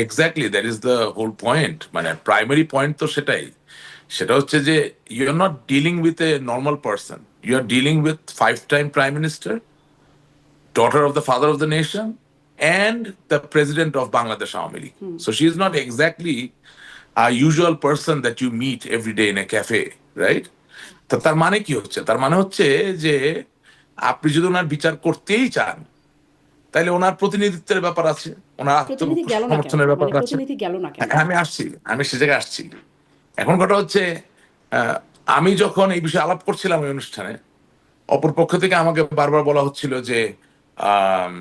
Exactly, that is the whole point. মানে primary point তো সেটাই। সেটা হচ্ছে যে you are not dealing with a normal person, you are dealing with 5 time prime minister, daughter of the father of the nation, and the president of Bangladesh Awami League. So she is not exactly a usual person that you meet every day in a cafe, right? তো তার মানে কি হচ্ছে? তার মানে হচ্ছে যে আপনি যদি ওনার বিচার করতেই চান, তাহলে ওনার প্রতিনিধিত্বের ব্যাপার আছে, ওনার প্রতিনিধি গেল না কেন? আত্মসমর্থনের ব্যাপার মানে আছে। প্রতিনিধি গেল না কেন? আমি আসছি, আমি সে জায়গায় আসছি। এখন কথা হচ্ছে, আমি যখন এই বিষয়ে আলাপ করছিলাম এই অনুষ্ঠানে, অপর পক্ষ থেকে আমাকে বারবার বলা হচ্ছিল যে আম,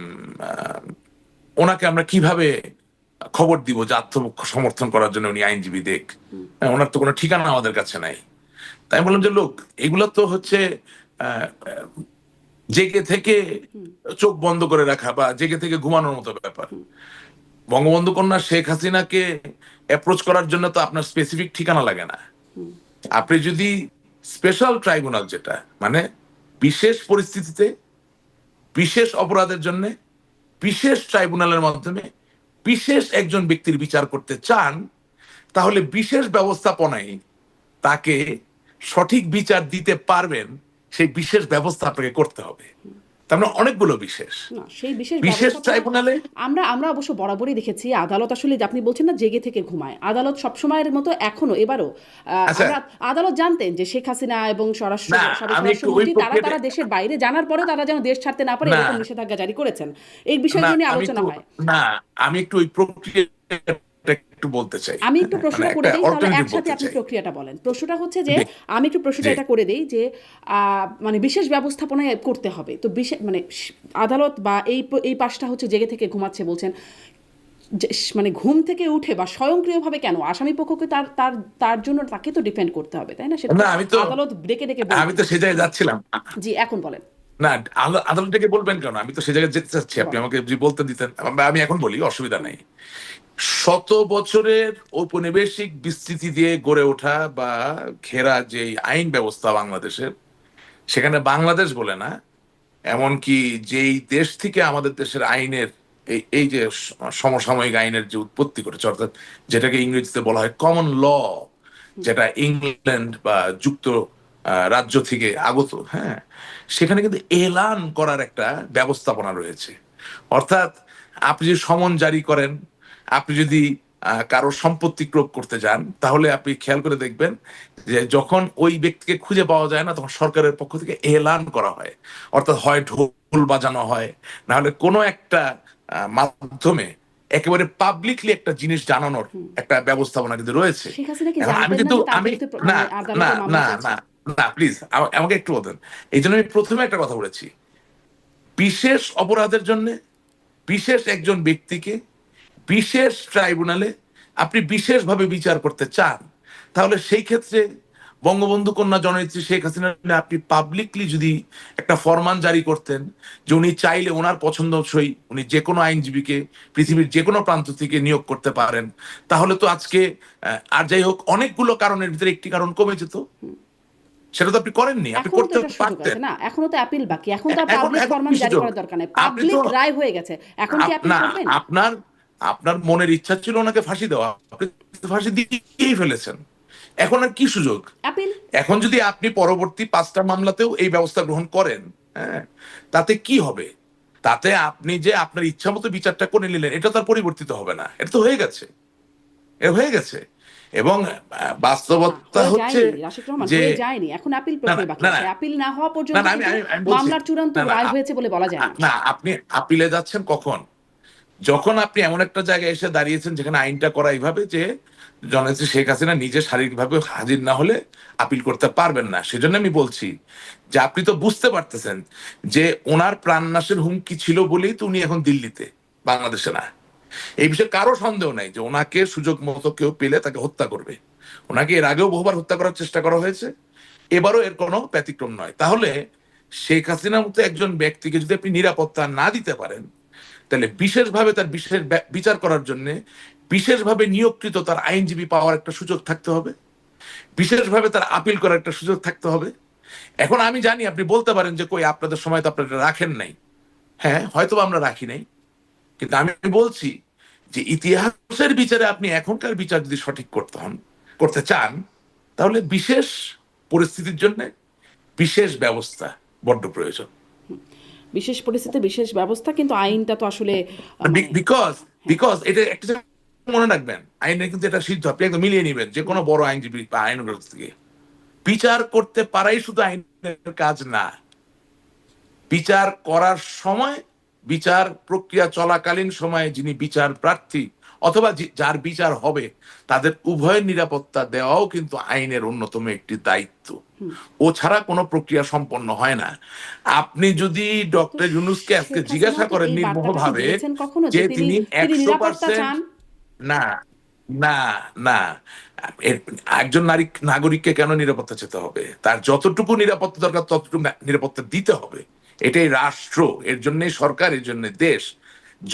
আহ, ওনাকে আমরা কিভাবে খবর দিব যে সমর্থন করার জন্য উনি আইনজীবী দেখ, ওনার তো কোনো ঠিকানা আমাদের কাছে নাই। তাই আমি বললাম যে লোক, এগুলো তো হচ্ছে আহ, জেগে থেকে চোখ বন্ধ করে রাখা বা জেগে থেকে ঘুমানোর মতো ব্যাপার। বঙ্গবন্ধু কন্যা শেখ হাসিনাকে অ্যাপ্রোচ করার জন্য তো আপনার স্পেসিফিক ঠিকানা লাগে না। আপনি যদি স্পেশাল ট্রাইব্যুনাল, যেটা মানে বিশেষ পরিস্থিতিতে বিশেষ অপরাধের জন্য বিশেষ ট্রাইব্যুনালের মাধ্যমে বিশেষ একজন ব্যক্তির বিচার করতে চান, তাহলে বিশেষ ব্যবস্থাপনায় তাকে সঠিক বিচার দিতে পারবেন, সেই বিশেষ ব্যবস্থা আপনাকে করতে হবে। তার মানে অনেকগুলো বিশেষ না, সেই বিশেষ বিশেষ ট্রাইব্যুনালে আমরা অবশ্য বরাবরই দেখেছি আদালত আসলে, আপনি বলছেন না জেগে থেকে ঘুমায়, আদালত সবসময়ের মতো এখনো এবারও আমরা আদালত জানতেন যে শেখ হাসিনা এবং স্বরাষ্ট্রমন্ত্রী তারা দেশের বাইরে, জানার পরে তারা যেন দেশ ছাড়তে না পারে এরকম নিষেধাজ্ঞা জারি করেছেন। এই বিষয়গুলো নিয়ে আলোচনা হয় না। আমি একটু ওই প্রক্রিয়া একটু বলতে চাই। আমি একটু প্রশ্নটা করে দিই, তাহলে একসাথে আপনি প্রক্রিয়াটা বলেন। প্রশ্নটা হচ্ছে যে আমি একটু প্রশ্নটা এটা করে দিই যে মানে বিশেষ ব্যবস্থাপনায় করতে হবে তো বিশেষ মানে আদালত বা এই পাশটা হচ্ছে জেগে থেকে ঘুমাচ্ছে বলছেন, মানে ঘুম থেকে উঠে বা স্বয়ংক্রিয়ভাবে কেন আসামি পক্ষকে তার তার তার জন্য তাকে তো ডিফেন্ড করতে হবে, তাই না? সেটা আদালত ডেকে ডেকে বলবে। আমি তো সে জায়গায় যাচ্ছিলাম। জি, এখন বলেন। না, আদালত ডেকে বলবেন কেন? আমি তো সে জায়গায় যেতে চাচ্ছি, আপনি আমাকে বলতে দিতেন। আমি এখন বলি, অসুবিধা নাই। শত বছরের ঔপনিবেশিক বিস্তৃতি দিয়ে গড়ে ওঠা বা ঘেরা যে আইন ব্যবস্থা বাংলাদেশের, সেখানে বাংলাদেশ বলে না, এমনকি যেই দেশ থেকে আমাদের দেশের আইনের এই যে সমসাময়িক আইনের যে উৎপত্তি করেছে, অর্থাৎ যেটাকে ইংরেজিতে বলা হয় কমন ল, যেটা ইংল্যান্ড বা যুক্ত রাজ্য থেকে আগত, হ্যাঁ, সেখানে কিন্তু এলান করার একটা ব্যবস্থাপনা রয়েছে। অর্থাৎ আপনি যদি সমন জারি করেন, আপনি যদি কারো সম্পত্তি ক্রোপ করতে যান, তাহলে আপনি খেয়াল করে দেখবেন যে যখন ওই ব্যক্তিকে খুঁজে পাওয়া যায় না, তখন সরকারের পক্ষ থেকে এলান করা হয়। অর্থাৎ হয় ঢোল বাজানো হয়, না হলে কোনো একটা মাধ্যমে একেবারে পাবলিকলি একটা জিনিস জানানোর একটা ব্যবস্থাপনা কিন্তু রয়েছে। আমি কিন্তু না না না না না, প্লিজ আমাকে একটু বলতেন। এই জন্য আমি প্রথমে একটা কথা বলেছি, বিশেষ অপরাধের জন্য বিশেষ একজন ব্যক্তিকে বিশেষ ট্রাইব্যুনালে আপনি বিশেষভাবে বিচার করতে চান, তাহলে সেই ক্ষেত্রে বঙ্গবন্ধু কন্যা জননেত্রী শেখ হাসিনা আপনি পাবলিকলি যদি একটা ফরমান জারি করতেন যে উনি চাইলে ওনার পছন্দসই উনি যে কোনো আইনজীবীকে পৃথিবীর যে কোনো প্রান্ত থেকে নিয়োগ করতে পারেন, তাহলে তো আজকে আর যাই হোক অনেকগুলো কারণের ভিতরে একটি কারণ কমে যেত। সেটা তো আপনি করেননি, আপনি করতে পারতেন না। এখনো তো আপিল বাকি, এখন তো পাবলিক ফরমান জারি করার দরকার নেই, পাবলিক রায় হয়ে গেছে, এখন কি আপনি করবেন? আপনার মনের ইচ্ছা ছিল ওনাকে ফাঁসি দেওয়া, আপনি ফাঁসি দিয়েই ফেলেছেন। এখন আর কি সুযোগ? এখন যদি আপনি পরবর্তী 5টা মামলাতেও এই ব্যবস্থা গ্রহণ করেন, হ্যাঁ, তাতে কি হবে? তাতে আপনি যে আপনার ইচ্ছা মতো বিচারটা করে নিলেন, এটা তো আর পরিবর্তিত হবে না, এটা তো হয়ে গেছে, হয়ে গেছে। এবং বাস্তবতা হচ্ছে যে এখন আপিল প্রক্রিয়া বাকি আছে, আপিল না হওয়া পর্যন্ত মামলার চূড়ান্ত রায় হয়েছে বলে বলা যায় না। আপনি আপিলে যাচ্ছেন কখন? যখন আপনি এমন একটা জায়গায় এসে দাঁড়িয়েছেন যেখানে আইনটা করা এইভাবে যে জননেত্রী শেখ হাসিনা নিজে শারীরিকভাবে হাজির না হলে আপিল করতে পারবেন না। সেজন্য আমি বলছি যে আপনি তো বুঝতে পারতেছেন যে ওনার প্রাণনাশের হুমকি ছিল বলেই তো উনি এখন দিল্লিতে, বাংলাদেশে না। এই বিষয়ে কারো সন্দেহ নাই যে ওনাকে সুযোগ মতো কেউ পেলে তাকে হত্যা করবে। ওনাকে এর আগেও বহুবার হত্যা করার চেষ্টা করা হয়েছে, এবারও এর কোনো ব্যতিক্রম নয়। তাহলে শেখ হাসিনার মতো একজন ব্যক্তিকে যদি আপনি নিরাপত্তা না দিতে পারেন, তাহলে বিশেষভাবে তার বিশেষ বিচার করার জন্য বিশেষভাবে নিয়োগকৃত তার আইনজীবী পাওয়ার একটা সুযোগ থাকতে হবে, বিশেষভাবে তার আপিল করার একটা সুযোগ থাকতে হবে। এখন আমি জানি আপনি বলতে পারেন যে কই আপনাদের সময় তো আপনারা রাখেন নাই। হ্যাঁ, হয়তো আমরা রাখি নাই, কিন্তু আমি বলছি যে ইতিহাসের বিচারে আপনি এখনকার বিচার যদি সঠিক করতে চান, তাহলে বিশেষ পরিস্থিতির জন্য বিশেষ ব্যবস্থা বড্ড প্রয়োজন। বিশেষ পরিস্থিতি বিশেষ ব্যবস্থা, কিন্তু আইনটা তো আসলে মানে বিকজ বিকজ এটা একটা জিনিস মনে রাখবেন, আইনে কিন্তু এটা সিদ্ধ, আপনি একদম মিলিয়ে নিবেন যে কোনো বড় আইনজীবী বা আইনজ্ঞ থেকে, বিচার করতে পারাই শুধু আইনের কাজ না, বিচার করার সময়, বিচার প্রক্রিয়া চলাকালীন সময়ে যিনি বিচার প্রার্থী অথবা যার বিচার হবে তাদের উভয়ের নিরাপত্তা দেওয়াও কিন্তু আইনের অন্যতম একটি দায়িত্ব। ও ছাড়া কোনো প্রক্রিয়া সম্পন্ন হয় না। আপনি যদি ডক্টর ইউনূসকে আজকে জিজ্ঞাসা করেন নির্মোহভাবে যে তিনি 100%, না না না, একজন নাগরিককে কেন নিরাপত্তা চেতে হবে? তার যতটুকু নিরাপত্তা দরকার ততটুকু নিরাপত্তা দিতে হবে। এটাই রাষ্ট্র, এর জন্যই সরকার, এর জন্য দেশ।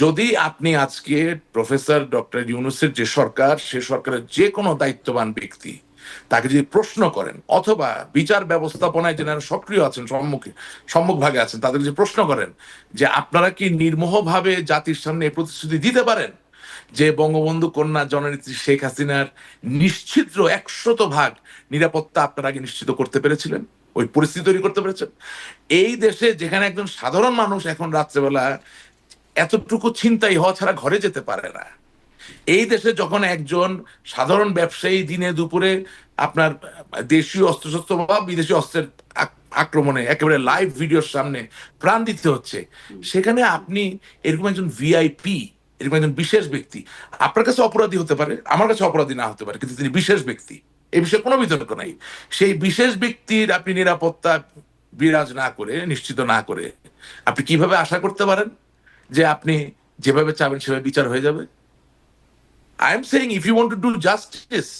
যদি আপনি আজকে প্রফেসর ডক্টর ইউনূসের যে সরকার, সে সরকারের যে কোনো দায়িত্ববান ব্যক্তি তাকে যদি প্রশ্ন করেন, অথবা বিচার ব্যবস্থাপনায় যারা সক্রিয় আছেন, সম্মুখভাগে আছেন, তাদের যে প্রশ্ন করেন যে আপনারা কি নির্মোহভাবে জাতির সামনে এই প্রতিশ্রুতি দিতে পারেন যে বঙ্গবন্ধু কন্যা জননেত্রী শেখ হাসিনার নিশ্চিদ্র 100% নিরাপত্তা আপনারা আগে নিশ্চিত করতে পেরেছিলেন, ওই পরিস্থিতি তৈরি করতে পেরেছেন? এই দেশে যেখানে একজন সাধারণ মানুষ এখন রাত্রেবেলা এতটুকু ছিনতাই হওয়া ছাড়া ঘরে যেতে পারে না, এই দেশে যখন একজন সাধারণ ব্যবসায়ী দিনে দুপুরে আপনার দেশীয় অস্ত্রশস্ত্র বা বিদেশি অস্ত্রের আক্রমণে একেবারে লাইভ ভিডিওর সামনে প্রাণ দিতে হচ্ছে, সেখানে আপনি এরকম একজন ভিআইপি, এরকম একজন বিশেষ ব্যক্তি, আপনার কাছে অপরাধী হতে পারে, আমার কাছে অপরাধী না হতে পারে, কিন্তু তিনি বিশেষ ব্যক্তি, এই বিষয়ে কোনো বিতর্ক নাই। সেই বিশেষ ব্যক্তির আপনি নিরাপত্তা বিরাজ না করে, নিশ্চিত না করে, আপনি কিভাবে আশা করতে পারেন যে আপনি যেভাবে চাবেন সেভাবে বিচার হয়ে যাবে? I am saying if you want to do justice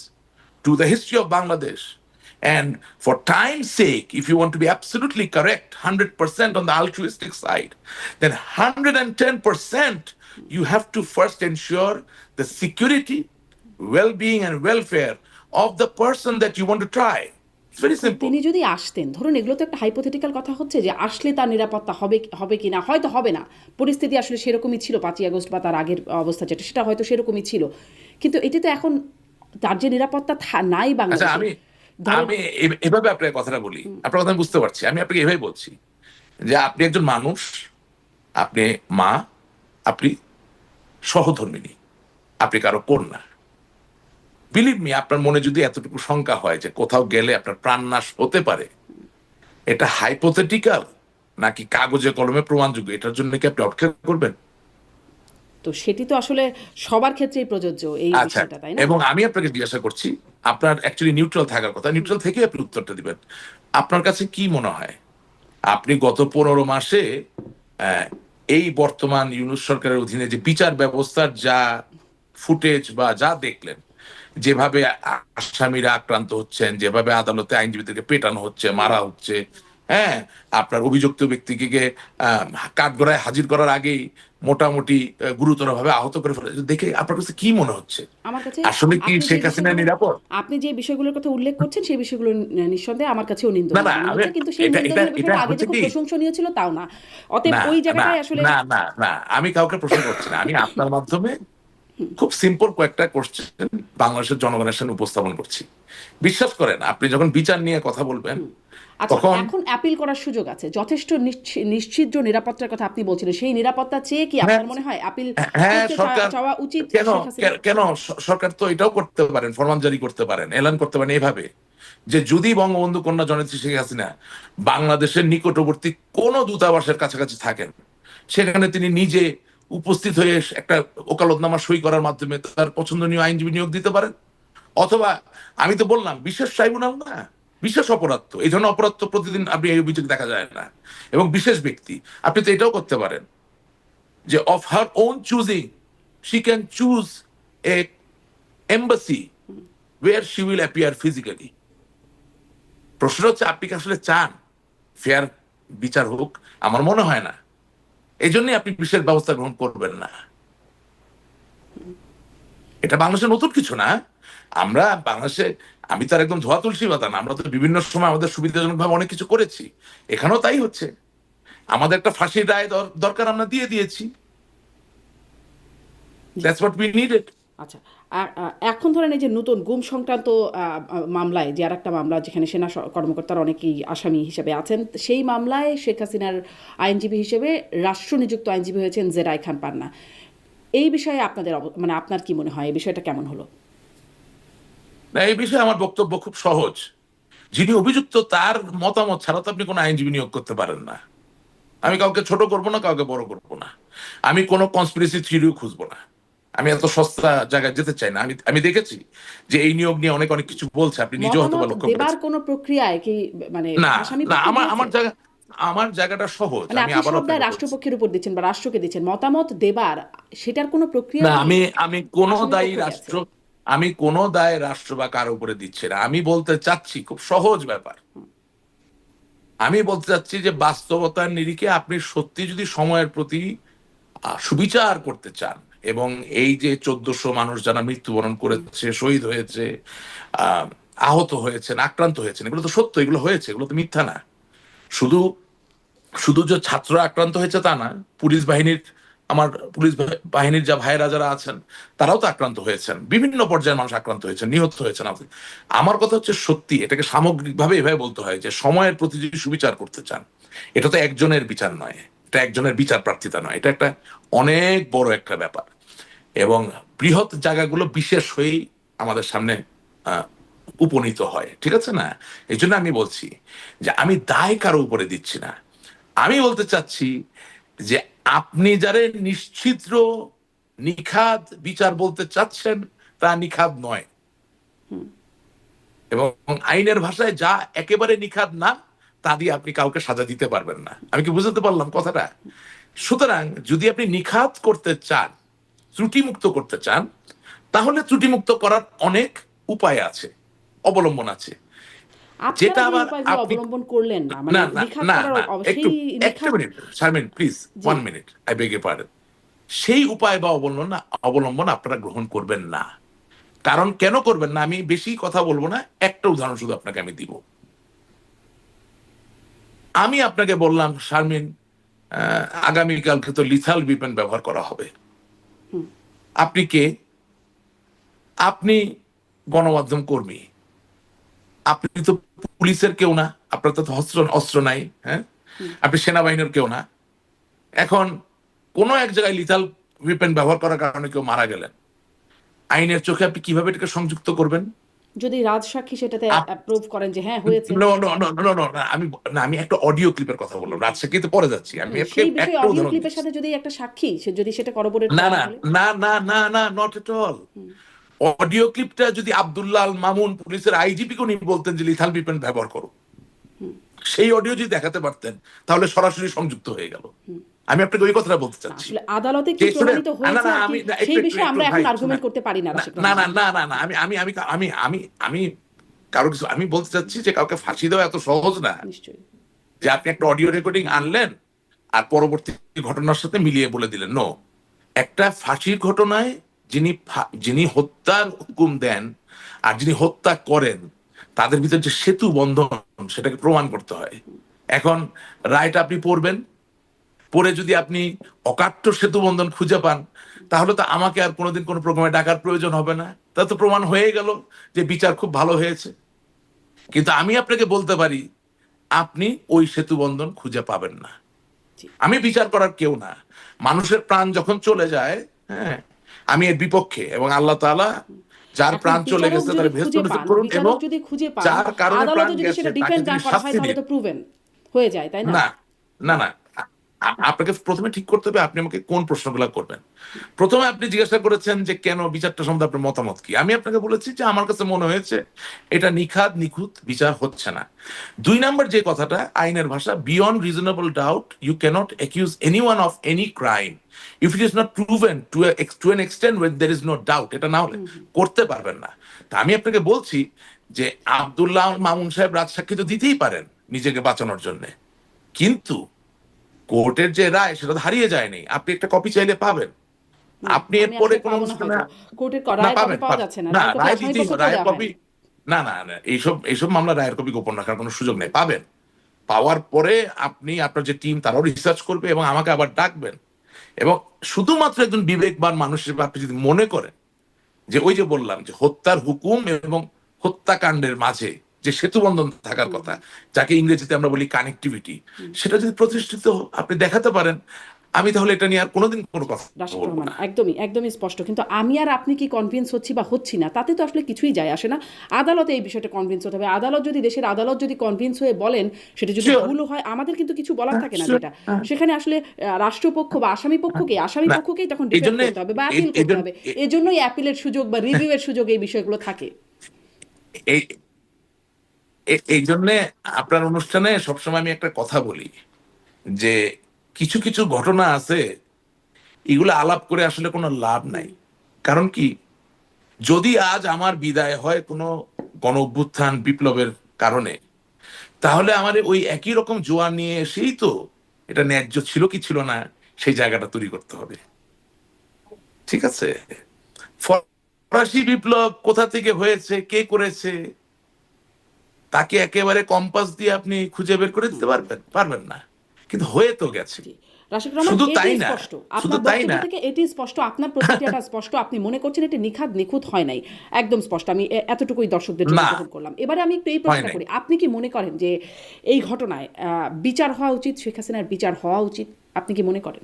to the history of Bangladesh, and for time's sake, if you want to be absolutely correct, 100% on the altruistic side, then 110% you have to first ensure the security, well-being and welfare of the person that you want to try. It's very simple. তিনি যদি আসতেন, ধরুন এগুলো তো একটা hypothetical কথা হচ্ছে যে আসলে তার নিরাপত্তা হবে কি না, হয়তো হবে না, পরিস্থিতি আসলে সেরকমই ছিল 5ই আগস্ট বা তার আগের অবস্থা যেটা, সেটা হয়তো সেরকমই ছিল, কিন্তু এটি তো এখন তার যে নিরাপত্তা নাই বাংলাদেশে। আমি এভাবে আপনার কথাটা বলি, আপনার কথা আমি বুঝতে পারছি, আমি আপনাকে এভাবে বলছি যে আপনি একজন মানুষ, আপনি মা, আপনি সহধর্মিণী, আপনি কারো কন্যা। বিলিভ মি, আপনার মনে যদি এতটুকু শঙ্কা হয় যে কোথাও গেলে আপনার প্রাণনাশ হতে পারে, এটা হাইপোথেটিক্যাল নাকি কাগজে কলমে প্রমাণযোগ্য, এটার জন্য কি আপনি অপেক্ষা করবেন? তো সেটি তো আসলে সবার ক্ষেত্রেই প্রযোজ্য এই বিষয়টা, তাই না? এবং আমি আপনাকে জিজ্ঞাসা করছি, আপনার অ্যাকচুয়ালি নিউট্রাল থাকার কথা, নিউট্রাল থেকে আপনি উত্তরটা দিবেন। আপনার কাছে কি মনে হয়, আপনি গত 15 মাসে এই বর্তমান ইউনূস সরকারের অধীনে যে বিচার ব্যবস্থার যা ফুটেজ বা যা দেখলেন, যেভাবে আসামিরা আক্রান্ত হচ্ছেন, যেভাবে আদালতে আইনজীবীদেরকে পেটানো হচ্ছে, মারা হচ্ছে, হ্যাঁ, আপনার অভিযুক্ত ব্যক্তিকে কাঠগড়ায় হাজির করার আগেই মোটামুটি গুরুতরভাবে আহত করে ফেলে, দেখে আপনার কাছে কি মনে হচ্ছে? আমার কাছে আসলে কি শেখ হাসিনা নিরাপদ? আপনি যে বিষয়গুলোর কথা উল্লেখ করছেন সেই বিষয়গুলো নিঃসন্দেহে আমার কাছেও নিন্দনীয় মনে হচ্ছে, কিন্তু সেই নিন্দনীয় বিষয়টা আগে যে খুব প্রশংসনীয় ছিল তাও না, অতএব ওই জায়গাটাই আসলে না, আমি কাউকে প্রশ্ন করছি না, আমি আপনার মাধ্যমে খুব সিম্পল কয়েকটা কোশ্চেন বাংলাদেশের জনগণের সামনে উপস্থাপন করছি। বিশ্বাস করেন, আপনি যখন বিচার নিয়ে কথা বলবেন, আচ্ছা, এখন অ্যাপিল করার সুযোগ আছে, যথেষ্ট নিশ্চিদ্র নিরাপত্তার কথা আপনি বলছিলেন, সেই নিরাপত্তা চেয়ে কি আপনার মনে হয় অ্যাপিল চাওয়া উচিত? কেন সরকার তো এটাও করতে পারেন, ফরমান জারি করতে পারেন, এলান করতে পারেন এভাবে যে যদি বঙ্গবন্ধু কন্যা জননেত্রী শেখ হাসিনা বাংলাদেশের নিকটবর্তী কোন দূতাবাসের কাছাকাছি থাকেন, সেখানে তিনি নিজে উপস্থিত হয়ে একটা ওকালতনামা সই করার মাধ্যমে তার পছন্দনীয় আইনজীবী নিয়োগ দিতে পারেন। অথবা আমি তো বললাম বিশেষ ট্রাইব্যুনাল না, বিশেষ অপরাধ, তো এই ধরনের অপরাধ তো প্রতিদিন আপনি এই অভিযোগ দেখা যায় না, এবং বিশেষ ব্যক্তি আপনি তো এটাও করতে পারেন যে of her own choosing she can choose a embassy where she will appear physically. প্রশ্ন হচ্ছে আপনি কি আসলে চান ফেয়ার বিচার হোক? আমার মনে হয় না, এই জন্যই আপনি বিশেষ ব্যবস্থা গ্রহণ করবেন না। এটা বাংলাদেশের নতুন কিছু না, আমরা বাংলাদেশে, আমি তার একদম ধোয়া তুলসী পাতা না, আমরা তো বিভিন্ন সময় আমাদের সুবিধাজনক ভাবে অনেক কিছু করেছি, এখানেও তাই হচ্ছে। আমাদের একটা ফাঁসির রায় দরকার, আমরা দিয়েছি। That's what we needed. আচ্ছা, এখন ধরেন এই যে নতুন গুম সংক্রান্ত মামলায়, যে আর একটা মামলা যেখানে সেনা কর্মকর্তার অনেকেই আসামি হিসেবে আছেন, সেই মামলায় শেখ হাসিনার আইনজীবী হিসেবে রাষ্ট্রনিযুক্ত আইনজীবী হয়েছেন জেরাই খান পান্না। এই বিষয়ে আপনাদের মানে আপনার কি মনে হয়, এই বিষয়টা কেমন হলো? না, এই বিষয়ে আমার বক্তব্য খুব সহজ। যিনি অভিযুক্ত তার মতামত ছাড়া তো আপনি কোনো আইনজীবী নিয়োগ করতে পারেন না। আমি কাউকে ছোট করবো না, কাউকে বড় করবো না, আমি কোনো কনস্পিরেসি থিওরিও খুঁজবো না। আমি এত সস্তা জায়গায় যেতে চাই না। আমি দেখেছি যে এই নিয়োগ নিয়ে অনেক অনেক কিছু বলছে, আপনি নিজেও হয়তো মতামত লক্ষ্য দেবার করেছেন। কোনো প্রক্রিয়ায় কি মানে না আসামি না, পক্ষ আমার দিয়েছে? আমার জায়গা, আমার জায়গাটা সহজ। মানে আমি আপনি আবারও সব দায় আপনাকে বলছি, রাষ্ট্রপক্ষের উপর দিচ্ছেন বা রাষ্ট্রকে দিচ্ছেন, মতামত দেবার সেটার কোনো প্রক্রিয়া না কি আমি কোনো আসামি দায়ী পক্ষ গেছে? রাষ্ট্র, আমি কোনো দায় রাষ্ট্র বা কারো উপরে দিচ্ছি না। আমি বলতে চাচ্ছি খুব সহজ ব্যাপার। আমি বলতে চাচ্ছি যে বাস্তবতার নিরিখে আপনি সত্যি যদি সময়ের প্রতি সুবিচার করতে চান, এবং এই যে 1400 মানুষ যারা মৃত্যুবরণ করেছে, শহীদ হয়েছে, আহ, আহত হয়েছেন, আক্রান্ত হয়েছেন, এগুলো তো সত্য, এগুলো হয়েছে, এগুলো তো মিথ্যা না। শুধু শুধু যে ছাত্র আক্রান্ত হয়েছে তা না, পুলিশ বাহিনীর, আমার পুলিশ বাহিনীর যা ভাইয়েরা যারা আছেন তারাও তো আক্রান্ত হয়েছেন, বিভিন্ন পর্যায়ের মানুষ আক্রান্ত হয়েছেন, নিহত হয়েছেন। আমার কথা হচ্ছে সত্যি এটাকে সামগ্রিকভাবে এভাবে বলতে হয় যে সময়ের প্রতি যদি সুবিচার করতে চান, এটা তো একজনের বিচার নয়, এটা একজনের বিচার প্রার্থিতা নয়, এটা একটা অনেক বড় একটা ব্যাপার, এবং বৃহৎ জায়গাগুলো বিশেষ হয়েই আমাদের সামনে আহ, উপনীত হয়, ঠিক আছে না? এই জন্য আমি বলছি যে আমি দায় কারো উপরে দিচ্ছি না। আমি বলতে চাচ্ছি যে আপনি যারা নিশ্চিদ্র নিখাদ বিচার বলতে চাচ্ছেন তা নিখাদ নয়, এবং আইনের ভাষায় যা একেবারে নিখাদ না তা দিয়ে আপনি কাউকে সাজা দিতে পারবেন না। আমি কি বুঝতে পারলাম কথাটা? সুতরাং যদি আপনি নিখাত করতে চান, ত্রুটিমুক্ত করতে চান, তাহলে ত্রুটিমুক্ত করার অনেক উপায় আছে, অবলম্বন আছে। আপনারা যেটা যে আবার উপায়গুলো আপনি, অবলম্বন করলেন না, মানে না না নিখাত না করার না, একটু সেই একটা নিখাত। মিনিট শারমিন প্লিজ, জি। 1 minute, I beg you pardon. সেই উপায় বা অবলম্বন আপনারা গ্রহণ করবেন না। কারণ কেন করবেন না আমি বেশি কথা বলবো না, একটা উদাহরণ শুধু আপনাকে আমি দিব। আমি আপনাকে বললাম শারমিন, আগামীকালকে তো লিথাল উইপন ব্যবহার করা হবে। আপনি কে? আপনি গণমাধ্যম কর্মী, আপনি তো পুলিশের কেউ না, আপনার তো অস্ত্র অস্ত্র নাই, হ্যাঁ, আপনি সেনাবাহিনীর কেউ না। এখন কোন এক জায়গায় লিথাল উইপন ব্যবহার করার কারণে কেউ মারা গেলেন, আইনের চোখে আপনি কিভাবে এটাকে সংযুক্ত করবেন? যদি রাজসাক্ষী সেটাতে আপ- অ্যাপ্রুভ করেন যে হ্যাঁ হয়েছে। No, no, no, no, no, no, না, আমি একটা অডিও ক্লিপের কথা বললাম, রাজশাহীতে পরে যাচ্ছি, আমি সেই বিষয়ে একটা অডিও উদাহরণ ক্লিপের দিচ্ছি। সাথে যদি একটা সাক্ষী সে যদি সেটা করবোরেট না করে না তাহলে। না না না না, নট এট অল। অডিও ক্লিপটা যদি আব্দুল্লাহ আল মামুন পুলিশের আইজিপি কে উনি বলতেন যে লিথাল উইপন ব্যবহার করো, সেই অডিও যদি দেখাতে পারতেন তাহলে সরাসরি সংযুক্ত হয়ে গেল। আমি আপনাকে ওই কথাটা বলতে চাচ্ছি আসলে আদালতে কি যে শুনেন, প্রমাণিত না হয়েছে না আর কি আমি না, সেই একটু একটু বিষয়ে একটু আমরা এখন ভাই আর্গুমেন্ট শুনেন, করতে পারি না না রাশিদ না রহমান। না না না না, আমি কারো কিছু আমি বলতে চাচ্ছি যে কাউকে ফাঁসি দেওয়া এত সহজ না নিশ্চয়ই। যে আপনি একটা অডিও রেকর্ডিং আনলেন আর পরবর্তী ঘটনার সাথে মিলিয়ে বলে দিলেন। নো, একটা ফাঁসির ঘটনায় যিনি হত্যার হুকুম দেন আর যিনি হত্যা করেন তাদের ভিতর যে সেতু বন্ধন সেটাকে প্রমাণ করতে হয়। এখন রায়টা আপনি পড়বেন, পড়ে যদি আপনি অকাট্য সেতু বন্ধন খুঁজে পান, তাহলে তো আমাকে আর কোনোদিন কোনো প্রোগ্রামে ডাকার প্রয়োজন হবে না, তা তো প্রমাণ হয়ে গেল যে বিচার খুব ভালো হয়েছে। কিন্তু আমি আপনাকে বলতে পারি আপনি ওই সেতু বন্ধন খুঁজে পাবেন না। জি। আমি বিচার করার কেউ না। মানুষের প্রাণ যখন চলে যায়, হ্যাঁ, আমি এর বিপক্ষে, এবং আল্লাহ তাআলা যার এখন প্রাণ চলে বিচারক গেছে যদি তার ভেস্ত খুঁজে নসিব পান, করুন, এবং বিচারক যদি খুঁজে পান, যার কারণে প্রাণ আদালতে যদি গেছে সেটা তাকে ডিফেন্ড না তিনি করা হয় শাস্তি তাহলে দিন। তো প্রুভেন হয়ে যায়, তাই না? না না না, আপনাকে প্রথমে ঠিক করতে হবে আপনি আমাকে কোন প্রশ্নগুলো করবেন। প্রথমে আপনি জিজ্ঞাসা করেছেন যে কেন বিচারটা সম্বন্ধে আপনার মতামত কি। আমি আপনাকে বলেছি যে আমার কাছে মনে হয়েছে এটা নিখাদ নিখুঁত বিচার হচ্ছে না। 2 নম্বর যে কথাটা, আইনের ভাষা, beyond reasonable doubt you cannot accuse anyone of any crime if it is not proven to an extent when there is no doubt. এটা না হলে করতে পারবেন না। তা আমি আপনাকে বলছি যে আব্দুল্লাহ মামুন সাহেব রাজসাক্ষী তো দিতেই পারেন নিজেকে বাঁচানোর জন্য, কিন্তু কোর্টের যে রায় সেটা তো হারিয়ে যায়নি, আপনি একটা কপি চাইলে পাবেন। আপনি আমি এরপরে আসলে কোন পাবো না অনুষ্ঠানে, হয়তো, কোর্টের না রায়ের কপি পাবেন পাওয়া পাবেন, যাচ্ছে না, না রায়ের কপি রায় আসামি দিতেই, পক্ষকেও রায়ের দেওয়া কপি, হয়নি। না না না, এইসব মামলা রায়ের কপি গোপন রাখার কোনো সুযোগ নেই। পাবেন, পাওয়ার পরে আপনি আপনার যে টিম তারাও রিসার্চ করবে এবং আমাকে আবার ডাকবেন, এবং শুধুমাত্র একজন বিবেকবান মানুষের আপনি যদি মনে করেন যে ওই যে বললাম যে হত্যার হুকুম এবং হত্যাকাণ্ডের মাঝে যে সেতুবন্ধন থাকার কথা, যাকে ইংরেজিতে আমরা বলি কানেক্টিভিটি, সেটা যদি প্রতিষ্ঠিত আপনি দেখাতে পারেন, আমি তাহলে এটা নিয়ে আর কোনোদিন কোনো কথা রাশেদ বলবো রহমান না। একদমই একদমই স্পষ্ট, কিন্তু আমি আর আপনি কি কনভিন্স হচ্ছি বা হচ্ছি না তাতে তো আসলে কিছুই যায় আসে না। আদালতে এই বিষয়টা কনভিন্স হতে হবে। আদালত যদি, দেশের আদালত যদি কনভিন্স হয়ে বলেন, সেটা যদি Sure, ভুল হয় আমাদের কিন্তু কিছু বলার থাকে না। sure, যেটা সেখানে আসলে রাষ্ট্রপক্ষ বা আসামি না পক্ষকেই তখন এই ডিফেন্ড জন্য করতে হবে বা অ্যাপিল করতে হবে। এজন্যই অ্যাপিলের সুযোগ বা রিভিউয়ের সুযোগ এই বিষয়গুলো থাকে। এই এই জন্যে আপনার অনুষ্ঠানে সবসময় আমি একটা কথা বলি যে কিছু কিছু ঘটনা আছে, এগুলো আলাপ করে আসলে কোনো লাভ নাই। কারণ কি, যদি আজ আমার বিদায় হয় কোনো গণ অভ্যুত্থান বিপ্লবের কারণে, তাহলে আমার ওই একই রকম জোয়ার নিয়ে এসেই তো এটা ন্যায্য ছিল কি ছিল না সেই জায়গাটা তৈরি করতে হবে। ঠিক আছে, ফরাসি বিপ্লব কোথা থেকে হয়েছে, কে করেছে, তাকে একেবারে কম্পাস দিয়ে আপনি খুঁজে বের করে দিতে পারবেন পারবেন না, কিন্তু হয়ে তো গেছে। জি, রাশেদ রহমান, শুধু এটি তাই না, স্পষ্ট শুধু আপনার তাই বক্তব্য না, থেকে, এটি স্পষ্ট আপনার প্রতিক্রিয়াটা স্পষ্ট। আপনি মনে করছেন এটি নিখুঁত হয় নাই, একদম স্পষ্ট। আমি এতটুকুই দর্শকদের জন্য না গ্রহণ করলাম। এবারে আমি একটু এই হয় প্রশ্নটা নাই। করি, আপনি কি মনে করেন যে এই ঘটনায় বিচার হওয়া উচিত, শেখ হাসিনার বিচার হওয়া উচিত, আপনি কি মনে করেন?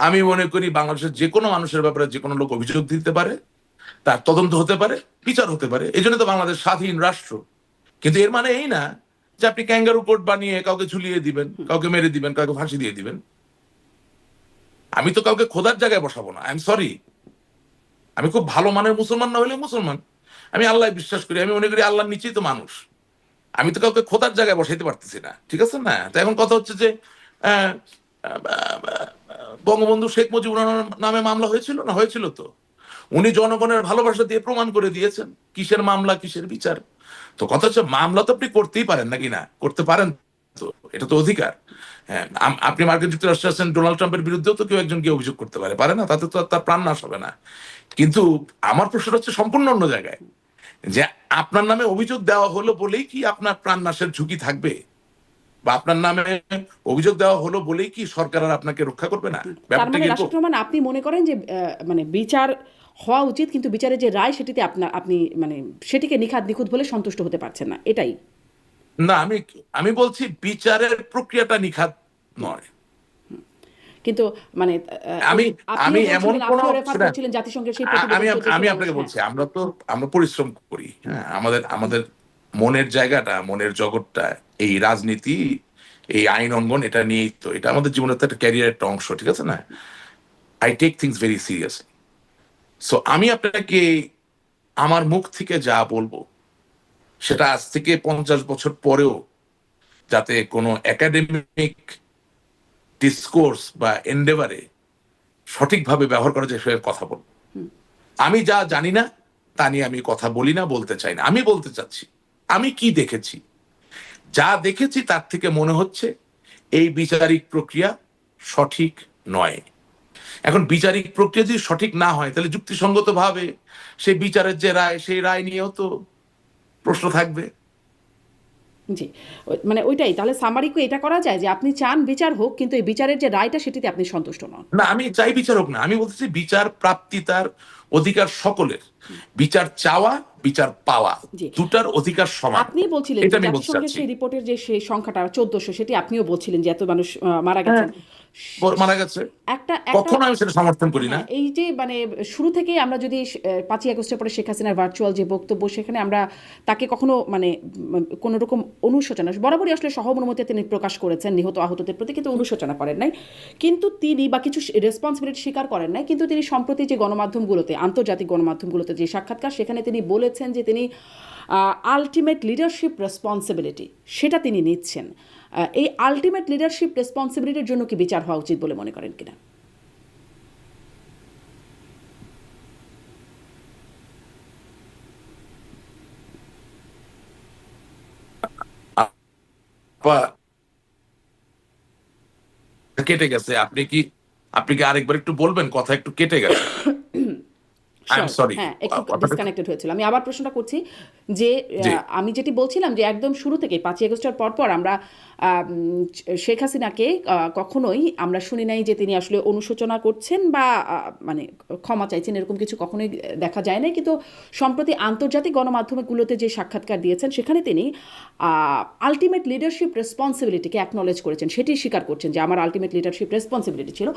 আমি মনে করি বাংলাদেশের যে কোনো মানুষের ব্যাপারে যে কোনো লোক অভিযোগ দিতে পারে, তার তদন্ত হতে পারে, বিচার হতে পারে, এই জন্য তো বাংলাদেশ স্বাধীন রাষ্ট্র। কিন্তু এর মানে এই না যে আপনি ক্যাঙ্গারু কোর্ট বানিয়ে কাউকে ঝুলিয়ে দিবেন, কাউকে মেরে দিবেন, কাউকে ফাঁসি দিয়ে দিবেন। আমি তো কাউকে খোদার জায়গায় বসাবো না, আই এম সরি। আমি খুব ভালো মানের মুসলমান না হলে মুসলমান, আমি আল্লাহ বিশ্বাস করি, আমি মনে করি আল্লাহর নিচেই তো মানুষ। আমি তো কাউকে খোদার জায়গায় বসাইতে পারতেছি না, ঠিক আছে না? তো এখন কথা হচ্ছে যে আহ, আহ, আহ, বঙ্গবন্ধু শেখ মুজিবুর রহমানের নামে মামলা হয়েছিল না, হয়েছিল তো। উনি জনগণের ভালোবাসা দিয়ে প্রমাণ করে দিয়েছেন কিসের মামলা কিসের বিচার। তো কথা হচ্ছে মামলা তো আপনি করতেই পারেন নাকি না, করতে পারেন তো, এটা তো অধিকার। হ্যাঁ, আপনি মার্কিন যুক্তরাষ্ট্রে আছেন, ডোনাল্ড ট্রাম্পের বিরুদ্ধেও তো কেউ একজন গিয়ে অভিযোগ করতে পারে, পারে না? তাতে তো আর তার প্রাণ নাশ হবে না। কিন্তু আমার প্রশ্নটা হচ্ছে সম্পূর্ণ অন্য জায়গায়, যে আপনার নামে অভিযোগ দেওয়া হলো বলেই কি আপনার প্রাণ নাশের ঝুঁকি থাকবে, বা আপনার নামে অভিযোগ দেওয়া হলো বলেই কি সরকার আর আপনাকে রক্ষা করবে না? তার ব্যাপারটা মানে কি এরকম? রাশেদ রহমান, আপনি মনে করেন যে মানে বিচার হওয়া উচিত, কিন্তু বিচারের যে রায় সেটিতে আপনি মানে সেটিকে নিখুঁত বলে সন্তুষ্ট হতে পারছেন না, এটাই? না, আমি বলছি বিচারের প্রক্রিয়াটা নিখাত নয়। কিন্তু মানে আমি আমি আপনিও এমন বলছিলেন, কোন আপনিও রেফার করছিলেন জাতিসংঘের সেই আমি প্রতিবেদন চলছে আমি সেই আপনাকে অবস্থা। বলছি, আমরা পরিশ্রম করি, হ্যাঁ, আমাদের আমাদের মনের জায়গাটা, মনের জগৎটা এই রাজনীতি, এই আইন অঙ্গন, এটা নিয়েই তো, এটা আমাদের জীবনের তো একটা ক্যারিয়ার একটা অংশ, ঠিক আছে না? I take things very serious. So আমি আপনাকে আমার মুখ থেকে যা বলবো সেটা আজ থেকে 50 বছর পরেও যাতে কোনো একাডেমিক ডিসকোর্স বা এন্ডেভারে সঠিকভাবে ব্যবহার করা যায় সেভাবে কথা বলবো। আমি যা জানি না তা নিয়ে আমি কথা বলি না, বলতে চাই না। আমি বলতে চাচ্ছি আমি কি দেখেছি, যা দেখেছি তার থেকে মনে হচ্ছে এই বিচারিক প্রক্রিয়া সঠিক নয়। এখন বিচারিক প্রক্রিয়া যদি সঠিক না হয়, তাহলে যুক্তিসঙ্গত ভাবে সেই বিচারের যে রায়, সেই রায় নিয়েও তো প্রশ্ন থাকবে। জি, মানে ওইটাই তাহলে সামারি কি এটা করা যায় যে আপনি চান বিচার হোক, কিন্তু এই বিচারের যে রায়টা সেটিতে আপনি সন্তুষ্ট নন? না, আমি চাই বিচার হোক না, আমি বলতেছি বিচার প্রাপ্তি তার অধিকার সকলের। বিচার চাওয়া, বিচার পাওয়া, জি, দুটার অধিকার সমান, আপনি বলছিলেন এটা যে আমি বলতে জাতিসংঘের চাচ্ছি। সেই রিপোর্টের যে সেই সংখ্যাটা 1400, সেটি আপনিও বলছিলেন যে এত মানুষ মারা হ্যাঁ, গেছেন। মারা গেছে, একটা একটা কখনো আমি সেটা সমর্থন করি না। হ্যাঁ, এই যে মানে শুরু থেকেই আমরা যদি 5ই আগস্টের পরে শেখ হাসিনার ভার্চুয়াল যে বক্তব্য, সেখানে আমরা তাকে কখনো মানে কোনো রকম অনুশোচনা, বরাবরই আসলে সহমর্মিতা তিনি প্রকাশ করেছেন নিহত আহতদের প্রতি, কিন্তু অনুশোচনা করেন নাই। কিন্তু তিনি বা কিছু রেসপন্সিবিলিটি স্বীকার করেন নাই। কিন্তু তিনি সম্প্রতি যে গণমাধ্যমগুলোতে, আন্তর্জাতিক গণমাধ্যমগুলোতে যে সাক্ষাৎকার, সেখানে তিনি বলেছেন যে তিনি আলটিমেট লিডারশিপ রেসপন্সিবিলিটি সেটা তিনি নিচ্ছেন। এই আলটিমেট লিডারশিপ রেসপন্সিবিলিটির জন্য কি বিচার হওয়া উচিত বলে মনে করেন কিনা? আপা, কেটে গেছে, আপনি কি আরেকবার একটু বলবেন? কথা একটু কেটে গেছে। I am sure, sorry. হ্যাঁ একটু ডিসকানেক্টেড হয়েছিল। আমি আবার প্রশ্নটা করছি যে জি আমি যেটি বলছিলাম যে একদম শুরু থেকেই 5ই আগস্টের পর আমরা শেখ হাসিনাকে কখনোই আমরা শুনি নাই যে তিনি আসলে অনুশোচনা করছেন বা মানে ক্ষমা চাইছেন, এরকম কিছু কখনোই দেখা যায় নাই। কিন্তু সম্প্রতি আন্তর্জাতিক গণমাধ্যমগুলোতে যে সাক্ষাৎকার দিয়েছেন সেখানে তিনি আলটিমেট লিডারশিপ রেসপন্সিবিলিটিকে অ্যাকনলেজ করেছেন, সেটি স্বীকার করছেন যে আমার আলটিমেট লিডারশিপ রেসপন্সিবিলিটি ছিল।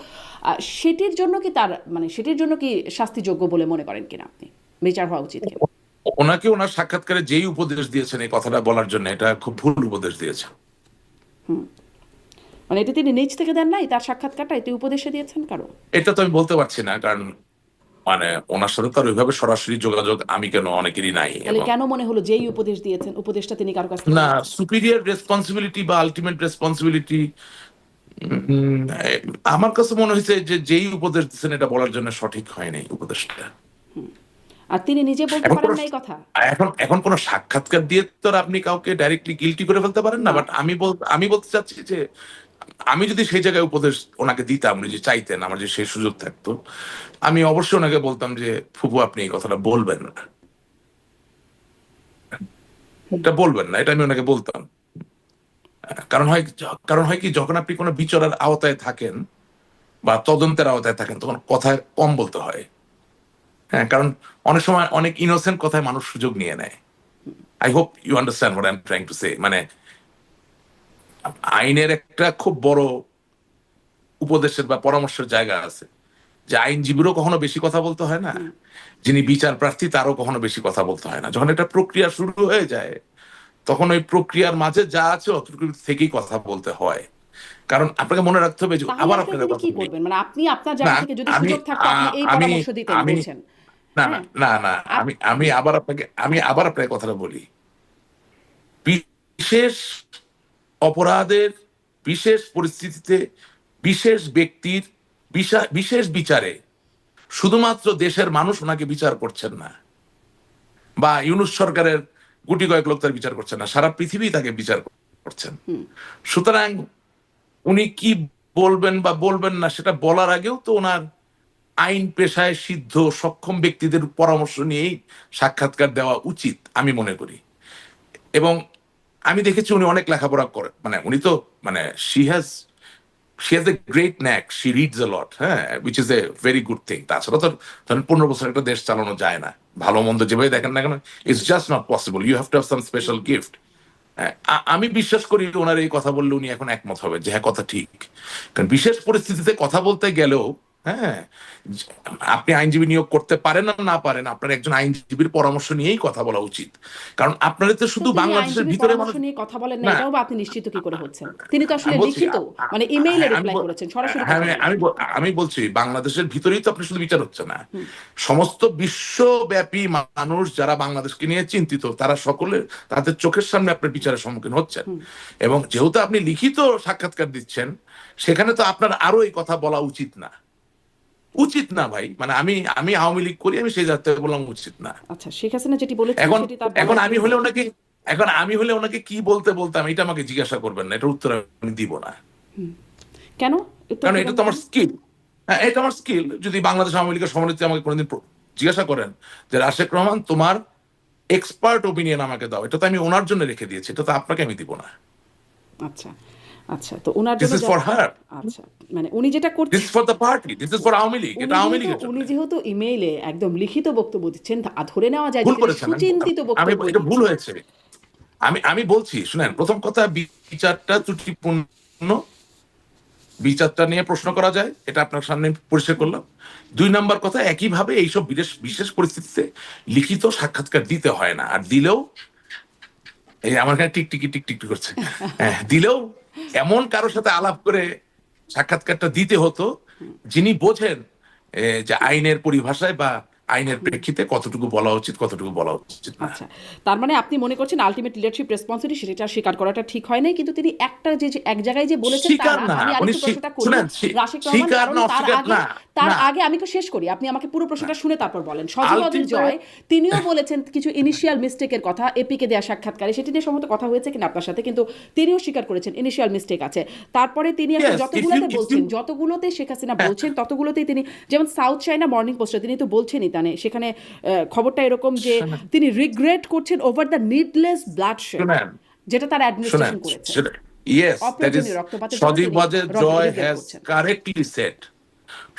সেটির জন্য কি তার মানে সেটির জন্য কি শাস্তিযোগ্য বলে মনে করেন কিনা আপনি, বিচার হওয়া উচিত কিনা? ওনাকে ওনার সাক্ষাৎকারে যেই উপদেশ দিয়েছেন এই কথাটা বলার জন্য, এটা খুব ভুল উপদেশ দিয়েছেন। মানে এটা তিনি নিজ থেকে দেন নাই, তার সাক্ষাৎকারটা এতে উপদেশে দিয়েছেন কারো? এটা তো আমি বলতে পারছি না, কারণ মানে ওনার সাথে তো আর ওইভাবে সরাসরি যোগাযোগ আমি কেন অনেকেরই নাই। তাহলে এবং কেন মনে হলো যেই উপদেশ দিয়েছেন উপদেশটা তিনি কারো কাছ থেকে না, নিয়েছেন? সুপিরিয়র রেসপন্সিবিলিটি বা আলটিমেট রেসপন্সিবিলিটি আমার কাছে মনে হয়েছে যে যেই উপদেশ দিচ্ছেন এটা বলার জন্য সঠিক হয়নি উপদেশটা। আর তিনি নিজে বলতে এখন পারেন কোনো না এই কথা? এখন কোনো সাক্ষাৎকার দিয়ে তো আর আপনি কাউকে ডাইরেক্টলি গিলটি করে ফেলতে পারেন না। না। বাট আমি বলতে চাচ্ছি যে আমি যদি সেই জায়গায় উপদেশ ওনাকে দিতাম, উনি যে চাইতেন, আমার যে সেই সুযোগ থাকতো, আমি অবশ্যই ওনাকে বলতাম যে ফুফু আপনি এই কথাটা বলবেন না, এটা বলবেন না, এটা আমি ওনাকে বলতাম। কারণ হয় কি, যখন আপনি কোনো বিচারের আওতায় থাকেন বা তদন্তের আওতায় থাকেন তখন কথা কম বলতে হয়। হ্যাঁ, কারণ অনেক সময় অনেক ইনোসেন্ট কথায় মানুষ সুযোগ নিয়ে নেয়। I hope you understand what I am trying to say. মানে আইনের একটা খুব বড় উপদেশের বা পরামর্শের জায়গা আছে, যে আইনজীবীরও কখনো বেশি কথা বলতে হয় না, যিনি বিচার প্রার্থী তারও কখনো বেশি কথা বলতে হয় না। যখন একটা প্রক্রিয়া শুরু হয়ে যায় তখন ওই প্রক্রিয়ার মাঝে যা আছে অতটুকু থেকেই কথা বলতে হয়। কারণ আপনাকে মনে রাখতে হবে যে তাহলে আবার আসলে আপনাকে তিনি কথা কি বলি। করবেন? মানে আপনি আপনার না জায়গা থেকে যদি আমি সুযোগ থাকতো আপনি এই আমি পরামর্শ দিতেন আমি বলছেন। না না হ্যাঁ। না না আপ- আমি আবার আপনাকে কথাটা বলি। বিশেষ অপরাধের বিশেষ পরিস্থিতিতে বিশেষ ব্যক্তির বিশেষ বিচারে শুধুমাত্র দেশের মানুষ ওনাকে বিচার করছেন না, বা ইউনূস সরকারের গুটি কয়েক লোক তার বিচার করছেন না, সারা পৃথিবী তাকে বিচার করছেন। সুতরাং উনি কি বলবেন বা বলবেন না সেটা বলার আগেও তো ওনার আইন পেশায় সিদ্ধ সক্ষম ব্যক্তিদের পরামর্শ নিয়েই সাক্ষাৎকার দেওয়া উচিত আমি মনে করি। এবং আমি দেখেছি উনি অনেক লেখাপড়া করেন, মানে উনি তো মানে she has a great knack, she reads a lot, হ্যাঁ, which is a very good thing. তাছাড়া তো ধরেন 15 বছর একটা দেশ চালানো যায় না, ভালো মন্দ যেভাবে দেখেন না কেন, it's just not possible, you have to have some special gift. আমি বিশ্বাস করি ওনার এই কথা বললে উনি এখন একমত হবে যে হ্যাঁ কথা ঠিক। কারণ বিশেষ পরিস্থিতিতে কথা বলতে গেলেও, হ্যাঁ, আপনি আইনজীবী নিয়োগ করতে পারেন না না পারেন, আপনার একজন আইনজীবীর পরামর্শ নিয়েই কথা বলা উচিত। কারণ আপনারা তো তো শুধু তিনি বাংলাদেশের আইনজীবীর ভিতরে পরামর্শ মানুষ নিয়ে কথা বলেন না, না। এটাও বা আপনি নিশ্চিত কি করে হচ্ছেন? তিনি তো আসলে আমি বলছি লিখিত মানে ইমেইলে হ্যাঁ, রিপ্লাই করেছেন, সরাসরি হ্যাঁ, কথা বলেন। আমি বলছি বাংলাদেশের ভিতরেই তো আপনি শুধু বিচার হচ্ছে না, সমস্ত বিশ্বব্যাপী মানুষ যারা বাংলাদেশকে নিয়ে চিন্তিত তারা সকলে তাদের চোখের সামনে আপনার বিচারের সম্মুখীন হচ্ছেন। এবং যেহেতু আপনি লিখিত সাক্ষাৎকার দিচ্ছেন, সেখানে তো আপনার আরো এই কথা বলা উচিত না ভাই। মানে আমি আওয়ামী লীগ করি, আমি সেই জায়গা থেকে বললাম উচিত না। আচ্ছা, শেখ হাসিনা যেটি বলেছেন এখন সেটি তার এখন বলার আমি ছিল। হলে ওনাকে কি বলতাম এটা আমাকে জিজ্ঞাসা করবেন না, এটার উত্তর আমি দিব না। কেন উত্তর কারণ এটা দিবেন তো না আমার কেন? স্কিল। হ্যাঁ, এটা আমার স্কিল। যদি বাংলাদেশ আওয়ামী লীগের সভানেত্রী আমাকে কোনোদিন জিজ্ঞাসা করেন যে রাশেক রহমান তোমার এক্সপার্ট ওপিনিয়ন আমাকে দাও, এটা তো আমি ওনার জন্য রেখে দিয়েছি, এটা তো আপনাকে আমি দিব না। আচ্ছা আচ্ছা, তো ওনার দিস জন্য ইজ ফর হার, আচ্ছা, মানে উনি যেটা দিস করছেন, is for the party, this is for Awami League, এটা আওয়ামী লীগের জন্য। উনি যেহেতু ইমেইলে একদম লিখিত বক্তব্য দিচ্ছেন, ধরে নেওয়া যায় যে ভুল তিনি করেছেন, সুচিন্তিত আমি বক্তব্য এটা ভুল দিচ্ছেন। হয়েছে। আমি বলছি শুনেন, প্রথম কথা বিচারটা ত্রুটিপূর্ণ, বিচারটা নিয়ে প্রশ্ন করা যায়, এটা আপনার সামনে পরিষ্কার করলাম। 2 নম্বর কথা, একইভাবে এইসব বিশেষ পরিস্থিতিতে লিখিত সাক্ষাৎকার দিতে হয় না, আর দিলেও এই আমার কাছে টিকটিকি করছে, হ্যাঁ, দিলেও এমন কারোর সাথে আলাপ করে সাক্ষাৎকারটা দিতে হতো যিনি বোঝেন যে আইনের পরিভাষায় বা আইনের প্রেক্ষিতে কতটুকু বলা উচিত কতটুকু বলা উচিত না। আচ্ছা, তার মানে আপনি মনে করছেন আলটিমেট লিডারশিপ রেসপন্সিবিলিটি সেটা স্বীকার করাটা ঠিক হয় নাই, কিন্তু তিনি একটা যে এক জায়গায় যে বলেছেন স্বীকার তারা, না, আমি উনি আরেকটু প্রশ্নটা করি শুনেন, রাশিক রহমান, স্বীকার কারণ না অস্বীকার না, তার না আগে আমি তো শেষ করি, আপনি আমাকে পুরো প্রশ্নটা শুনে তারপর বলেন। সজল অধীর আলটিমেট জয় তিনিও বলেছেন কিছু ইনিশিয়াল মিস্টেকের কথা, এপিকে দেওয়া সাক্ষাৎকারে সেটি নিয়ে সম্ভবত কথা হয়েছে কিনা আপনার সাথে, কিন্তু তিনিও স্বীকার করেছেন ইনিশিয়াল মিস্টেক আছে। তারপরে তিনি আসলে Yes, যতগুলোতে শেখ হাসিনা বলছেন ততগুলোতেই তিনি, যেমন সাউথ চায়না মর্নিং পোস্টে তিনি তো বলছেনই ময়দানে, সেখানে খবরটা এরকম যে তিনি রিগ্রেট করছেন ওভার দ্য নিডলেস ব্লাডশেড যেটা তার অ্যাডমিনিস্ট্রেশন করেছে। Yes, that is অপ্রয়োজনীয় রক্তপাতের জন্য Sajib তিনি Wajed Joy রিগ্রেট has করছেন। correctly said.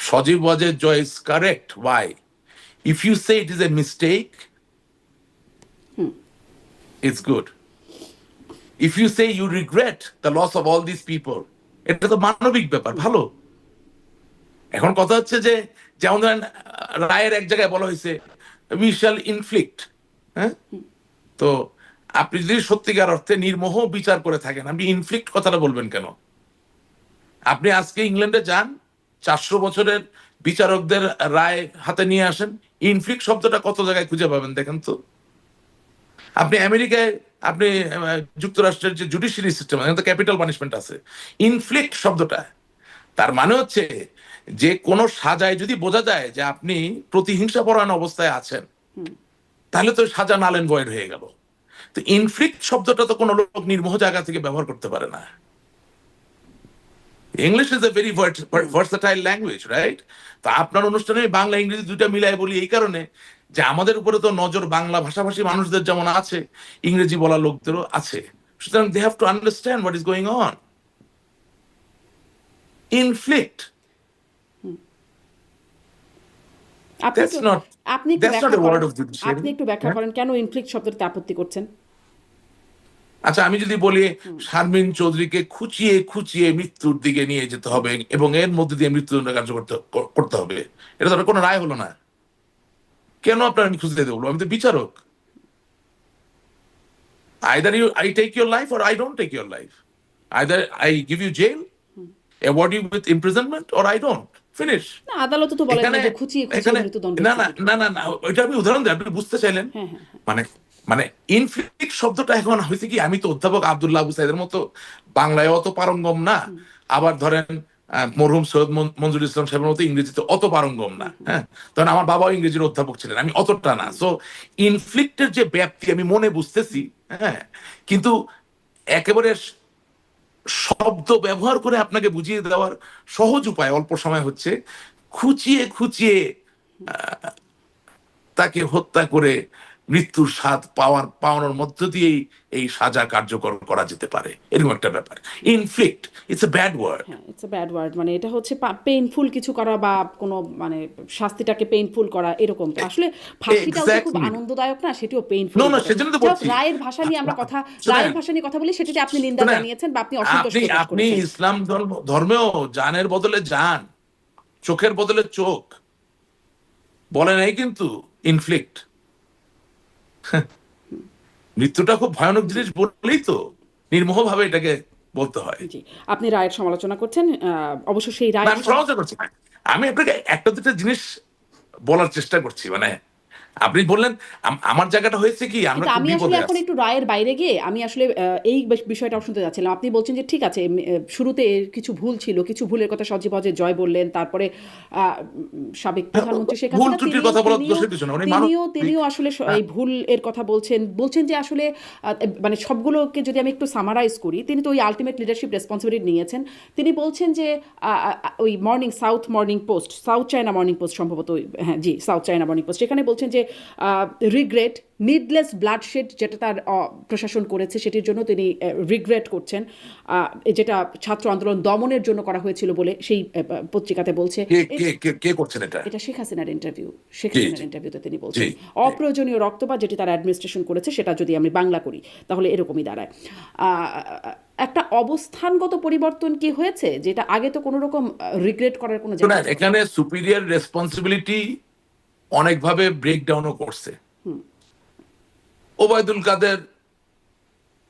Sajib Wajed Joy is correct. Why? If you say it is a mistake, it's good. If you say you regret the loss of all these people, এটা তো মানবিক ব্যাপার, ভালো। এখন কথা হচ্ছে যে যেমন ধরেন রায়ের এক জায়গায় বলা হয়েছে উই শ্যাল ইনফ্লিক্ট, হ্যাঁ, তো আপনি যদি সত্যিকার অর্থে নির্মোহ বিচার করে থাকেন, আপনি ইনফ্লিক্ট কথাটা বলবেন কেন? আপনি আজকে ইংল্যান্ডে যান, 400 বছরের বিচারকদের রায় হাতে নিয়ে আসেন, ইনফ্লিক্ট শব্দটা কত জায়গায় খুঁজে পাবেন দেখেন তো। আপনি আমেরিকায়, আপনি যুক্তরাষ্ট্রের যে জুডিশিয়ারি সিস্টেম, এখানে তো ক্যাপিটাল পানিশমেন্ট আছে। ইনফ্লিক্ট শব্দটা তার মানে হচ্ছে যে কোনো সাজায় যদি বোঝা যায় যে আপনি প্রতিহিংসা পরায়ণ অবস্থায় আছেন, তাহলে তো সাজা নাল এন্ড ভয়েড হয়ে গেল। তো ইনফ্লিক্ট শব্দটা তো কোনো লোক নির্মোহ জায়গা থেকে ব্যবহার করতে পারে না। English is a very versatile language, right? তো আপনার অনুষ্ঠানে বাংলা ইংরেজি দুইটা মিলাই বলি এই কারণে যে আমাদের উপরে তো নজর বাংলা ভাষাভাষী মানুষদের যেমন আছে, ইংরেজি বলা লোকদেরও আছে। সুতরাং they have to understand what is going on. Inflict, আপনি একটু ব্যাখ্যা করেন কেন ইনফ্লিক্ট শব্দটাতে আপত্তি করছেন? আচ্ছা, আমি যদি বলি শারমিন চৌধুরীকে খুঁচিয়ে খুঁচিয়ে মৃত্যুর দিকে নিয়ে যেতে হবে এবং এর মধ্যে দিয়ে মৃত্যুদণ্ড কার্যকর করতে হবে, এটা তো কোনো রায় হলো না। কেন আপনার আমি খুঁজতে দেবো? আমি তো বিচারক। Either I take your life or I don't take your life. Either I give you jail, award you with imprisonment, or I don't. Finish. না, আদালত তো বলে না যে খুঁচিয়ে খুঁচিয়ে মৃত্যুদণ্ড। না, ওইটা আমি উদাহরণ দিই, আপনি বুঝতে চাইলেন। মানে ইনফ্লিক্ট শব্দটা এখন হয়েছে কি, আমি তো অধ্যাপক আব্দুল্লাহ আবু সাইদের মতো বাংলায় অত পারঙ্গম না, আবার ধরেন মরহুম সৈয়দ মঞ্জুর ইসলাম সাহেবের মতো ইংরেজিতে অত পারঙ্গম না, হ্যাঁ, তখন আমার বাবাও ইংরেজির অধ্যাপক ছিলেন, আমি অতটা না। সো ইনফ্লিক্টের যে ব্যাপ্তি আমি মনে বুঝতেছি, হ্যাঁ, কিন্তু একেবারে শব্দ ব্যবহার করে আপনাকে বুঝিয়ে দেওয়ার সহজ উপায় অল্প সময় হচ্ছে খুঁচিয়ে খুঁচিয়ে তাকে হত্যা করে মৃত্যুর স্বাদ পাওয়ানোর মধ্য দিয়েই এই সাজা কার্যকর করা যেতে পারে, এরকম একটা ব্যাপার। Inflict, it's a bad word. It's a bad word, মানে এটা হচ্ছে পেইনফুল কিছু করা বা কোনো মানে শাস্তিটাকে পেইনফুল করা, এরকম। আসলে ফাঁসিটাও খুব আনন্দদায়ক না, সেটিও পেইনফুল। সেজন্য তো বলছি রায়ের ভাষা নিয়ে আমরা রায়ের ভাষা নিয়ে কথা বলি, সেটাতে আপনি নিন্দা জানিয়েছেন বা আপনি অসন্তোষ প্রকাশ করেছেন। আপনি ইসলাম ধর্মেও জানের বদলে জান, চোখের বদলে চোখ বলে নাই কিন্তু ইনফ্লিক্ট। মৃত্যুটা খুব ভয়ানক জিনিস বললেই তো নির্মোহ ভাবে এটাকে বলতে হয়। আপনি রায়ের সমালোচনা করছেন, অবশ্য সেই রায় আমি সমালোচনা করছি, আমি আপনাকে একটা দুটো জিনিস বলার চেষ্টা করছি। মানে আপনি বললেন আমার জায়গাটা হয়েছে কি, আমি আসলে এখন একটু রায়ের বাইরে গিয়ে আমি আসলে এই বিষয়টা শুনতে যাচ্ছিলাম। আপনি বলছেন যে ঠিক আছে, শুরুতে কিছু ভুল ছিল, কিছু ভুলের কথা সজীব ওয়াজেদ জয় বললেন, তারপরে সাবেক প্রধানমন্ত্রী শেখ হাসিনা তিনিও আসলে এই ভুল এর কথা বলছেন যে আসলে মানে সবগুলোকে যদি আমি একটু সামারাইজ করি, তিনি তো ওই আলটিমেট লিডারশিপ রেসপন্সিবিলিটি নিয়েছেন। তিনি বলছেন যে ওই সাউথ চায়না মর্নিং পোস্ট সম্ভবত, হ্যাঁ জি, সাউথ চায়না মর্নিং পোস্ট, সেখানে বলছেন যে রিগ্রেট নিডলেস ব্লাডশেড যেটা তার প্রশাসন করেছে সেটির জন্য তিনি রিগ্রেট করছেন, যেটা ছাত্র আন্দোলন দমনের জন্য করা হয়েছিল বলে সেই পত্রিকাতে বলছে। কে করছেন এটা? এটা শেখ হাসিনার ইন্টারভিউতে তিনি বলছেন অপ্রয়োজনীয় রক্তপাত যেটি তার অ্যাডমিনিস্ট্রেশন করেছে, সেটা যদি আমি বাংলা করি তাহলে এরকমই দাঁড়ায়। একটা অবস্থানগত পরিবর্তন কি হয়েছে, যেটা আগে তো কোনো রকম রিগ্রেট করার কোনো জায়গা। এখানে সুপিরিয়র রেসপন্সিবিলিটি অনেকভাবে ব্রেকডাউনও করছে। ওবায়দুল কাদের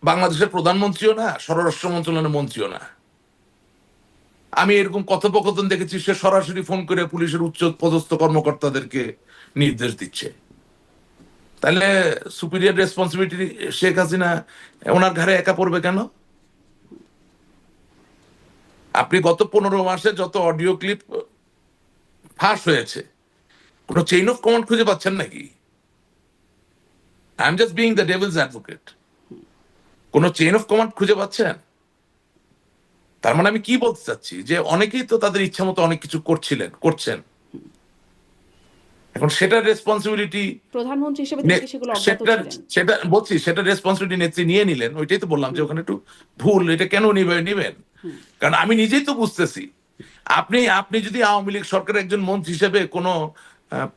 বাংলাদেশের প্রধানমন্ত্রীও না, স্বরাষ্ট্র মন্ত্রণালয়ের মন্ত্রীও না। আমি এরকম কথোপকথন দেখেছি, সে সরাসরি ফোন করে পুলিশের উচ্চ পদস্থ কর্মকর্তাদেরকে নির্দেশ দিচ্ছে। তাহলে সুপিরিয়র রেসপন্সিবিলিটি শেখ হাসিনা ওনার ঘাড়ে একা পড়বে কেন? আপনি গত 15 মাসে যত অডিও ক্লিপ ফাঁস হয়েছে, কোনো চেইন অফ কমান্ড খুঁজে পাচ্ছেন নাকি? I am just being the Devil's advocate. কোনো চেইন অফ কমান্ড খুঁজে পাচ্ছেন? তার মানে আমি কি বলতে চাচ্ছি যে অনেকেই তো তাদের ইচ্ছা মতো অনেক কিছু করছেন। এখন সেটার রেসপন্সিবিলিটি প্রধানমন্ত্রী হিসেবে তিনি কি সেগুলো অজ্ঞাত সেটা ছিলেন? সেটা বলছি, সেটা রেসপন্সিবিলিটি নেত্রী নিয়ে নিলেন। ওইটাই তো বললাম যে ওখানে একটু ভুল, এটা কেন নিবেন? কারণ আমি নিজেই তো বুঝতেছি, আপনি আপনি যদি আওয়ামী লীগ সরকারের একজন মন্ত্রী হিসেবে কোনো আহ,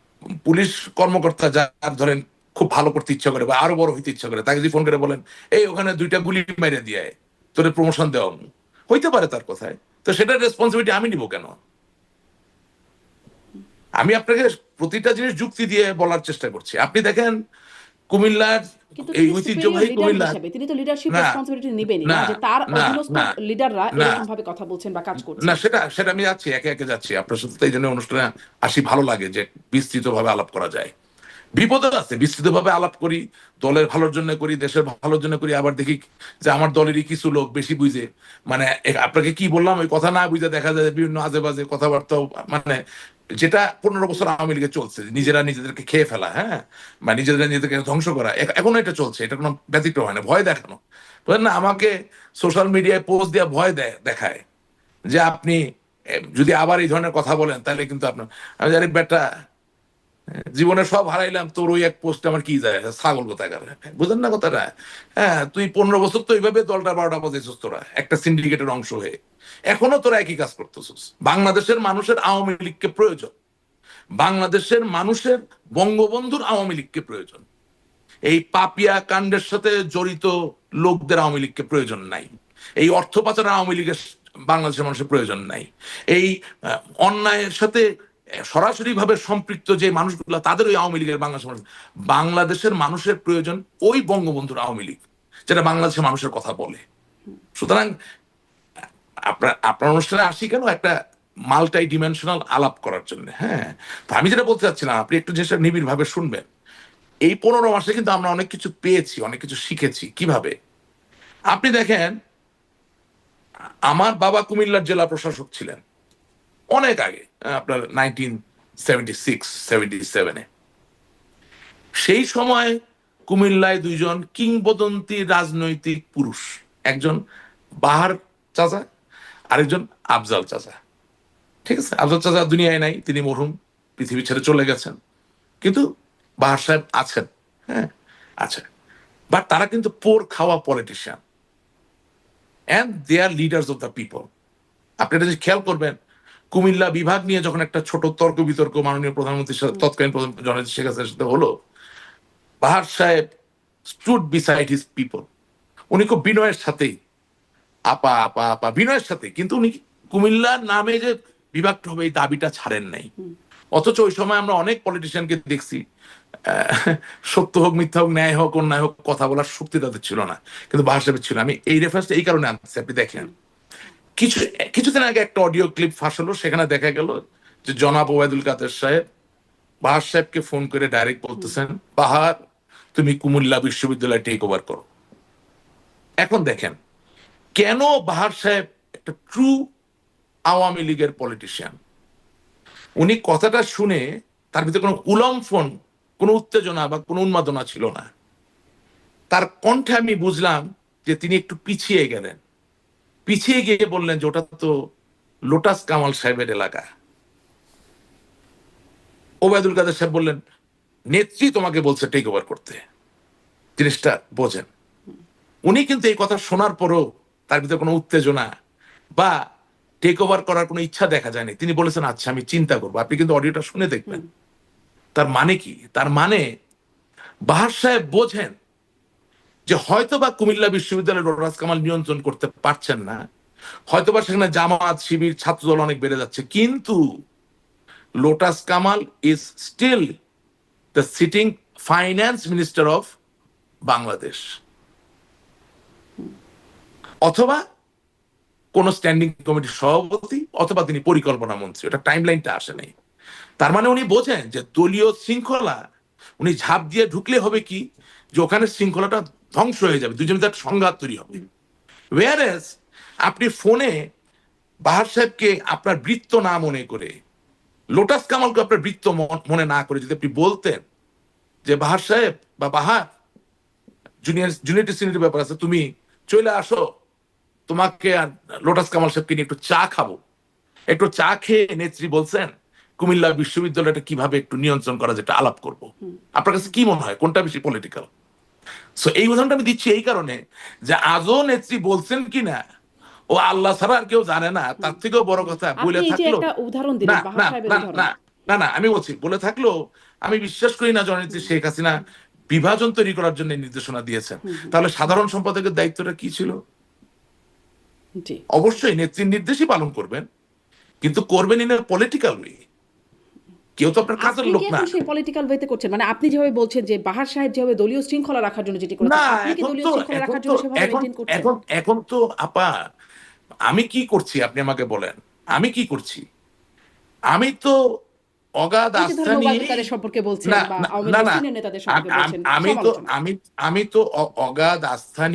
পুলিশ কর্মকর্তা যার ধরেন খুব ভালো করতে ইচ্ছা করে বা আরো বড় হইতে ইচ্ছা করে, তাকে যদি ফোন করে বলেন এই ওখানে 2টা গুলি মেরে দিয়ে তোরে প্রমোশন দেওয়া, হইতে পারে তার কথায়, তো সেটার রেসপন্সিবিলিটি আমি নিব কেন? আমি আপনাকে প্রতিটা জিনিস যুক্তি দিয়ে বলার চেষ্টা করছি। আপনি দেখেন কুমিল্লার কিন্তু এই তিনি সুপিরিয়র ঐতিহ্যবাহী লিডার কুমিল্লা, হিসেবে তিনি তো লিডারশিপ না রেসপন্সিবিলিটি নেবেনই না, না যে তার না অধীনস্থ না লিডাররা না এরকম ভাবে কথা বলছেন বা কাজ করছেন। না, সেটা সেটা আমি যাচ্ছি, একে একে যাচ্ছি। আপনার সাথে তো এই জন্য অনুষ্ঠানে আসি, ভালো লাগে যে বিস্তৃত ভাবে আলাপ করা যায়। বিপদ আছে, বিস্তৃত ভাবে আলাপ করি, দলের ভালোর জন্য করি, দেশের ভালোর জন্য করি, আবার দেখি যে আমার দলেরই কিছু লোক বেশি বুঝে, মানে আপনাকে কি বললাম ওই কথা না বুঝে দেখা যায় বিভিন্ন আজে বাজে কথাবার্তা, মানে যেটা 15 বছর আওয়ামী লীগে চলছে, নিজেরা নিজেদেরকে খেয়ে ফেলা, হ্যাঁ, বা নিজেরা নিজেদেরকে ধ্বংস করা, এখনো এটা চলছে, এটা কোনো ব্যতিক্রম হয় না। ভয় দেখানো, বুঝলেন না, আমাকে সোশ্যাল মিডিয়ায় পোস্ট দিয়ে ভয় দেখায় যে আপনি যদি আবার এই ধরনের কথা বলেন তাহলে কিন্তু আপনার, আমি জানি বেটা জীবনে সব হারাইলাম, তোর ওই এক পোস্ট আমার কি যায়, ছাগল কোথায় গেল, বুঝলেন না কথাটা? হ্যাঁ, তুই 15 বছর তো এইভাবে দলটা 12টা বাজাইছিস তোরা, একটা সিন্ডিকেটের অংশ হয়ে, এখনো তোরা একই কাজ করতেছিস। বাংলাদেশের মানুষের আওয়ামী লীগকে প্রয়োজন, বাংলাদেশের মানুষের বঙ্গবন্ধুর আওয়ামী লীগকে প্রয়োজন, এই পাপিয়া কাণ্ডের সাথে জড়িত লোকদের আওয়ামী লীগকে প্রয়োজন নাই, এই অর্থ পাচারের আওয়ামী লীগের বাংলাদেশের মানুষের প্রয়োজন নাই, এই অন্যায়ের সাথে সরাসরি ভাবে সম্পৃক্ত যে মানুষগুলো তাদের ওই আওয়ামী লীগের বাংলাদেশের মানুষ, বাংলাদেশের মানুষের প্রয়োজন ওই বঙ্গবন্ধুর আওয়ামী লীগ যেটা বাংলাদেশের মানুষের কথা বলে। সুতরাং আপনার আপনার অনুষ্ঠানে আসি কেন, একটা মাল্টাই ডিমেনশনাল আলাপ করার জন্য। হ্যাঁ, তো আমি যেটা বলতে চাচ্ছিলাম, আপনি একটু জিনিসটা নিবিড় ভাবে শুনবেন। এই 15 মাসে কিন্তু আমরা অনেক কিছু পেয়েছি, অনেক কিছু শিখেছি। কিভাবে? আপনি দেখেন, আমার বাবা কুমিল্লার জেলা প্রশাসক ছিলেন অনেক আগে, আপনার 1976-77-এ। সেই সময় কুমিল্লায় 2জন কিংবদন্তি রাজনৈতিক পুরুষ, একজন বাহার চাচা, আরেকজন আফজাল চাচা। ঠিক আছে, আফজাল চাচা দুনিয়ায় নাই, তিনি মরহুম, পৃথিবী ছেড়ে চলে গেছেন, কিন্তু বাহার সাহেব আছেন। হ্যাঁ, আচ্ছা, বাট তারা কিন্তু পোর খাওয়া politician and they are leaders of the people. আপনি এটা যদি খেয়াল করবেন, কুমিল্লা বিভাগ নিয়ে যখন একটা ছোট তর্ক বিতর্ক মাননীয় প্রধানমন্ত্রীর সাথে, তৎকালীন প্রধানমন্ত্রী জনাব শেখ হাসিনার সাথে হলো, বাহার সাহেব স্টুড বিসাইড হিজ পিপল। উনি খুব বিনয়ের সাথেই, আপা আপা আপা বিনয়ের সাথে, কিন্তু উনি কুমিল্লার নামে যে বিভাগটা হবে এই দাবিটা ছাড়েন নাই। অথচ ওই সময় আমরা অনেক পলিটিশিয়ানকে দেখছি, সত্য হোক মিথ্যা হোক ন্যায় হোক অন্যায় হোক কথা বলার শক্তি তাদের ছিল না, কিন্তু বাহার সাহেবের ছিল। আমি এই রেফারেন্সটা এই কারণে আনতেছি, আপনি দেখেন কিছুদিন আগে একটা অডিও ক্লিপ ফাঁস হলো, সেখানে দেখা গেল যে জনাব ওবায়দুল কাদের সাহেব বাহার সাহেবকে ফোন করে ডাইরেক্ট বলতেছেন, বাহার তুমি কুমিল্লা বিশ্ববিদ্যালয় টেক ওভার করো। এখন দেখেন, কেন বাহার সাহেব একটা ট্রু আওয়ামী লীগের পলিটিশিয়ান, উনি কথাটা শুনে তার ভিতরে কোনো উলম্ফন, কোনো উত্তেজনা বা কোনো উন্মাদনা ছিল না। তার কণ্ঠে আমি বুঝলাম যে তিনি একটু পিছিয়ে গেলেন, পিছিয়ে গিয়ে বললেন যে ওটা তো লোটাস কামাল সাহেবের এলাকা। ওবায়দুল কাদের সাহেব বললেন, নেত্রী তোমাকে বলছে টেক ওভার করতে, জিনিসটা বোঝেন। উনি কিন্তু এই কথা শোনার পরও তার ভিতরে কোনো উত্তেজনা বা টেক ওভার করার কোনো ইচ্ছা দেখা যায়নি। তিনি বলেছেন আচ্ছা আমি চিন্তা করবো। আপনি কিন্তু অডিওটা শুনে দেখবেন। তার মানে কি? তার মানে বাহার সাহেব বোঝেন যে হয়তোবা কুমিল্লা বিশ্ববিদ্যালয়ের লোটাস কামাল নিয়ন্ত্রণ করতে পারছেন না, হয়তোবা সেখানে জামাত শিবির ছাত্রদল অনেক বেড়ে যাচ্ছে, কিন্তু Lotus Kamal is still the sitting finance minister of Bangladesh, অথবা কোন স্ট্যান্ডিং কমিটির সভাপতি, অথবা তিনি পরিকল্পনা মন্ত্রী। ওটা টাইম লাইনটা আসে নাই। তার মানে উনি বোঝেন যে দলীয় শৃঙ্খলা উনি ঝাঁপ দিয়ে ঢুকলে হবে কি, যে ওখানে শৃঙ্খলাটা ধ্বংস হয়ে যাবে, দুজনের একটা সংঘাত তৈরি হবে। ওয়ারেস আপনি ফোনে বাহার সাহেবকে আপনার বৃত্ত না মনে করে, লোটাস কামালকে আপনার বৃত্ত মনে না করে যদি আপনি বলতেন যে বাহার সাহেব বা বাহার, জুনিয়র সিনিয়র ব্যাপার আছে, তুমি চলে আসো, তোমাকে আর লোটাস কামাল সাহেবকে নিয়ে একটু চা খাবো। একটু চা খেয়ে নেত্রী বলছেন কুমিল্লা বিশ্ববিদ্যালয়টা কিভাবে একটু নিয়ন্ত্রণ করা যেটা আলাপ করব। আপনার কাছে কি মনে হয় কোনটা বেশি পলিটিক্যাল? সো এই উদাহরণটা আমি দিচ্ছি এই কারণে যে আজও নেত্রী বলছেন কিনা ও আল্লাহ ছাড়া আর কেউ জানে না, তার থেকেও বড় কথা বলে আপনি এই যে থাকলো একটা উদাহরণ না দিলেন বাহার না সাহেবের না উদাহরণ। না না না আমি বলছি বলে থাকলো আমি বিশ্বাস করি না জননেত্রী শেখ হাসিনা বিভাজন তৈরি করার জন্য নির্দেশনা দিয়েছেন। তাহলে সাধারণ সম্পাদকের দায়িত্বটা কি ছিল? জি অবশ্যই নেত্রীর নির্দেশই পালন করবেন, কিন্তু করবেন ইন পলিটিক্যাল ওয়ে। কেউ তো আপনার কাজের আপনি লোক কি না। এখন সেই পলিটিক্যাল ওয়েতে করছেন? মানে আপনি যেভাবে বলছেন যে বাহার সাহেব যেভাবে দলীয় শৃঙ্খলা রাখার জন্য যেটি করেছেন, না আপনি কি এখন দলীয় তো শৃঙ্খলা এখন রাখার তো জন্য সেভাবে এখন মেইনটেইন করছেন? এখন এখন তো আপা আমি কি করছি আপনি আমাকে বলেন, আমি কি করছি? আমি তো অগাধ এই যে আস্থা ধরেন ওবায়দুল নিয়েই কাদের সম্পর্কে বলছেন না বা না আওয়ামী না লীগের না, সিনিয়র নেতাদের সম্পর্কে বলছেন, আমি তো সমালোচনা। আমি তো অগাধ আস্থা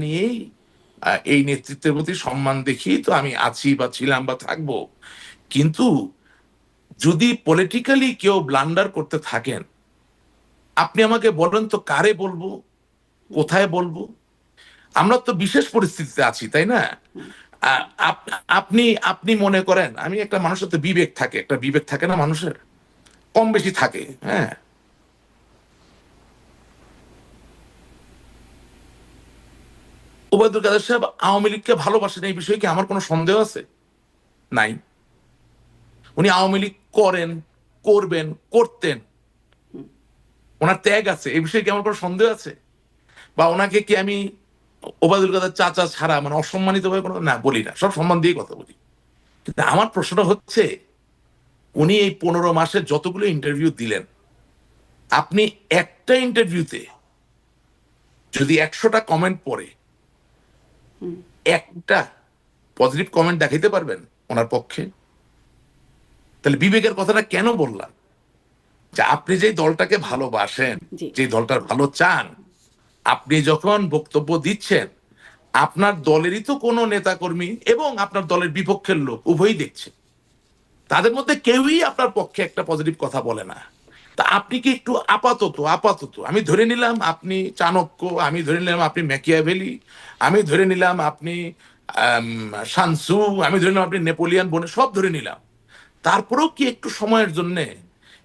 নিয়েই এই নেতৃত্বের প্রতি সম্মান দেখি তো আমি আছি বা ছিলাম বা থাকবো। কিন্তু যদি পলিটিক্যালি কেউ ব্লান্ডার করতে থাকেন, আপনি আমাকে বলেন তো কারে বলবো, কোথায় বলবো? আমরা তো বিশেষ পরিস্থিতিতে আছি, তাই না? আপনি আপনি মনে করেন আমি একটা মানুষের তো বিবেক থাকে, একটা বিবেক থাকে না মানুষের, কম বেশি থাকে, হ্যাঁ। ওবায়দুল কাদের সাহেব আওয়ামী লীগকে ভালোবাসেন এই বিষয়ে কি আমার কোনো সন্দেহ আছে? নাই। উনি আওয়ামী লীগ করেন, করবেন, করতেন, ওনার ত্যাগ আছে, এই বিষয়ে কি আমার কোনো সন্দেহ আছে? বা ওনাকে কি আমি ওবায়দুল কাদের চাচা ছাড়া মানে অসম্মানিত ভাবে কোনো না বলি না, সব সম্মান দিয়ে কথা বলি। কিন্তু আমার প্রশ্নটা হচ্ছে উনি এই 15 মাসে যতগুলো ইন্টারভিউ দিলেন, আপনি একটা ইন্টারভিউতে যদি 100টা কমেন্ট পড়ে একটা পজিটিভ কমেন্ট দেখাইতে পারবেন ওনার পক্ষে? তাহলে বিবেকের কথাটা কেন বললাম যে আপনি যে দলটাকে ভালোবাসেন, জি যে দলটার ভালো চান, আপনি যখন বক্তব্য দিচ্ছেন আপনার দলেরই তো কোনো নেতাকর্মী এবং আপনার দলের বিপক্ষের লোক উভয়ই দেখছে, তাদের মধ্যে কেউই আপনার পক্ষে একটা পজিটিভ কথা বলে না। তা আপনি কি একটু আপাতত আমি ধরে নিলাম আপনি চাণক্য, আমি ধরে নিলাম আপনি ম্যাকিয়াভেলি, আমি ধরে নিলাম আপনি শানসু, আমি ধরে নিলাম আপনি নেপোলিয়ান বনে, সব ধরে নিলাম, তারপরেও কি একটু সময়ের জন্য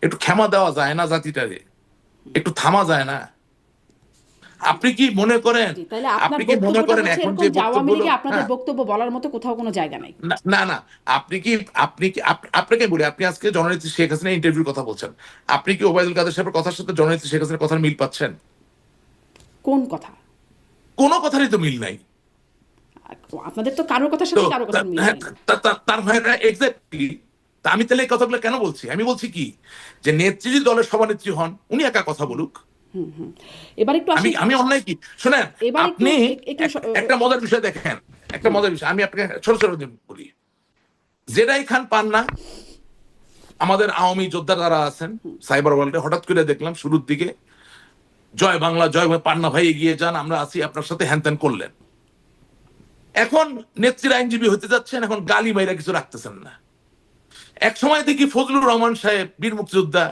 একটু ক্ষমা দেওয়া যায় না জাতিটারে? একটু থামা যায় না? আপনি কি মনে করেন, জি তাহলে আপনার আপনি কি মনে বক্তব্যটা করেন হচ্ছে এখন এরকম যে যে আওয়ামী বক্তব্যগুলো, লীগে আপনাদের হ্যাঁ, বক্তব্য বলার মতো কোথাও কোনো জায়গা নাই? না না না, আপনাকে বলি, আপনি আজকে জননেত্রী শেখ হাসিনা ইন্টারভিউর কথা বলছেন, আপনি কি ওবায়দুল কাদের সাহেবের কথার সাথে জননেত্রী শেখ হাসিনার কথার মিল পাচ্ছেন? কোন কথা? কোনো কথারই তো মিল নাই। আপনাদের তো কারোর কথার তো সাথে কারোর কথার মিল হ্যাঁ, নেই। তার মানে এক্স্যাক্টলি। তা আমি তাহলে এই কথাগুলো কেন বলছি? আমি বলছি কি যে নেত্রী যদি দলের সভানেত্রী হন উনি একা কথা বলুক, এবার একটু আমি আসি, আমি অন্যায় কি? শোনেন, এবার একটু আপনি একটু একটা মজার বিষয় দেখেন, একটা মজার বিষয় আমি আপনাকে ছোট ছোট বলি। জেডাই খান পান্না, আমাদের আওয়ামী যোদ্ধা যারা আছেন সাইবার ওয়ার্ল্ডে, হঠাৎ করে দেখলাম শুরুর দিকে জয় বাংলা জয় বাংলা, পান্না ভাই এগিয়ে যান, আমরা আছি আপনার সাথে, হ্যান ত্যান করলেন। এখন নেত্রীর আইনজীবী হতে যাচ্ছেন, এখন গালি মাইরা কিছু রাখতেছেন না। এক সময় দেখি ফজলুর রহমান সাহেব বীর মুক্তিযোদ্ধা,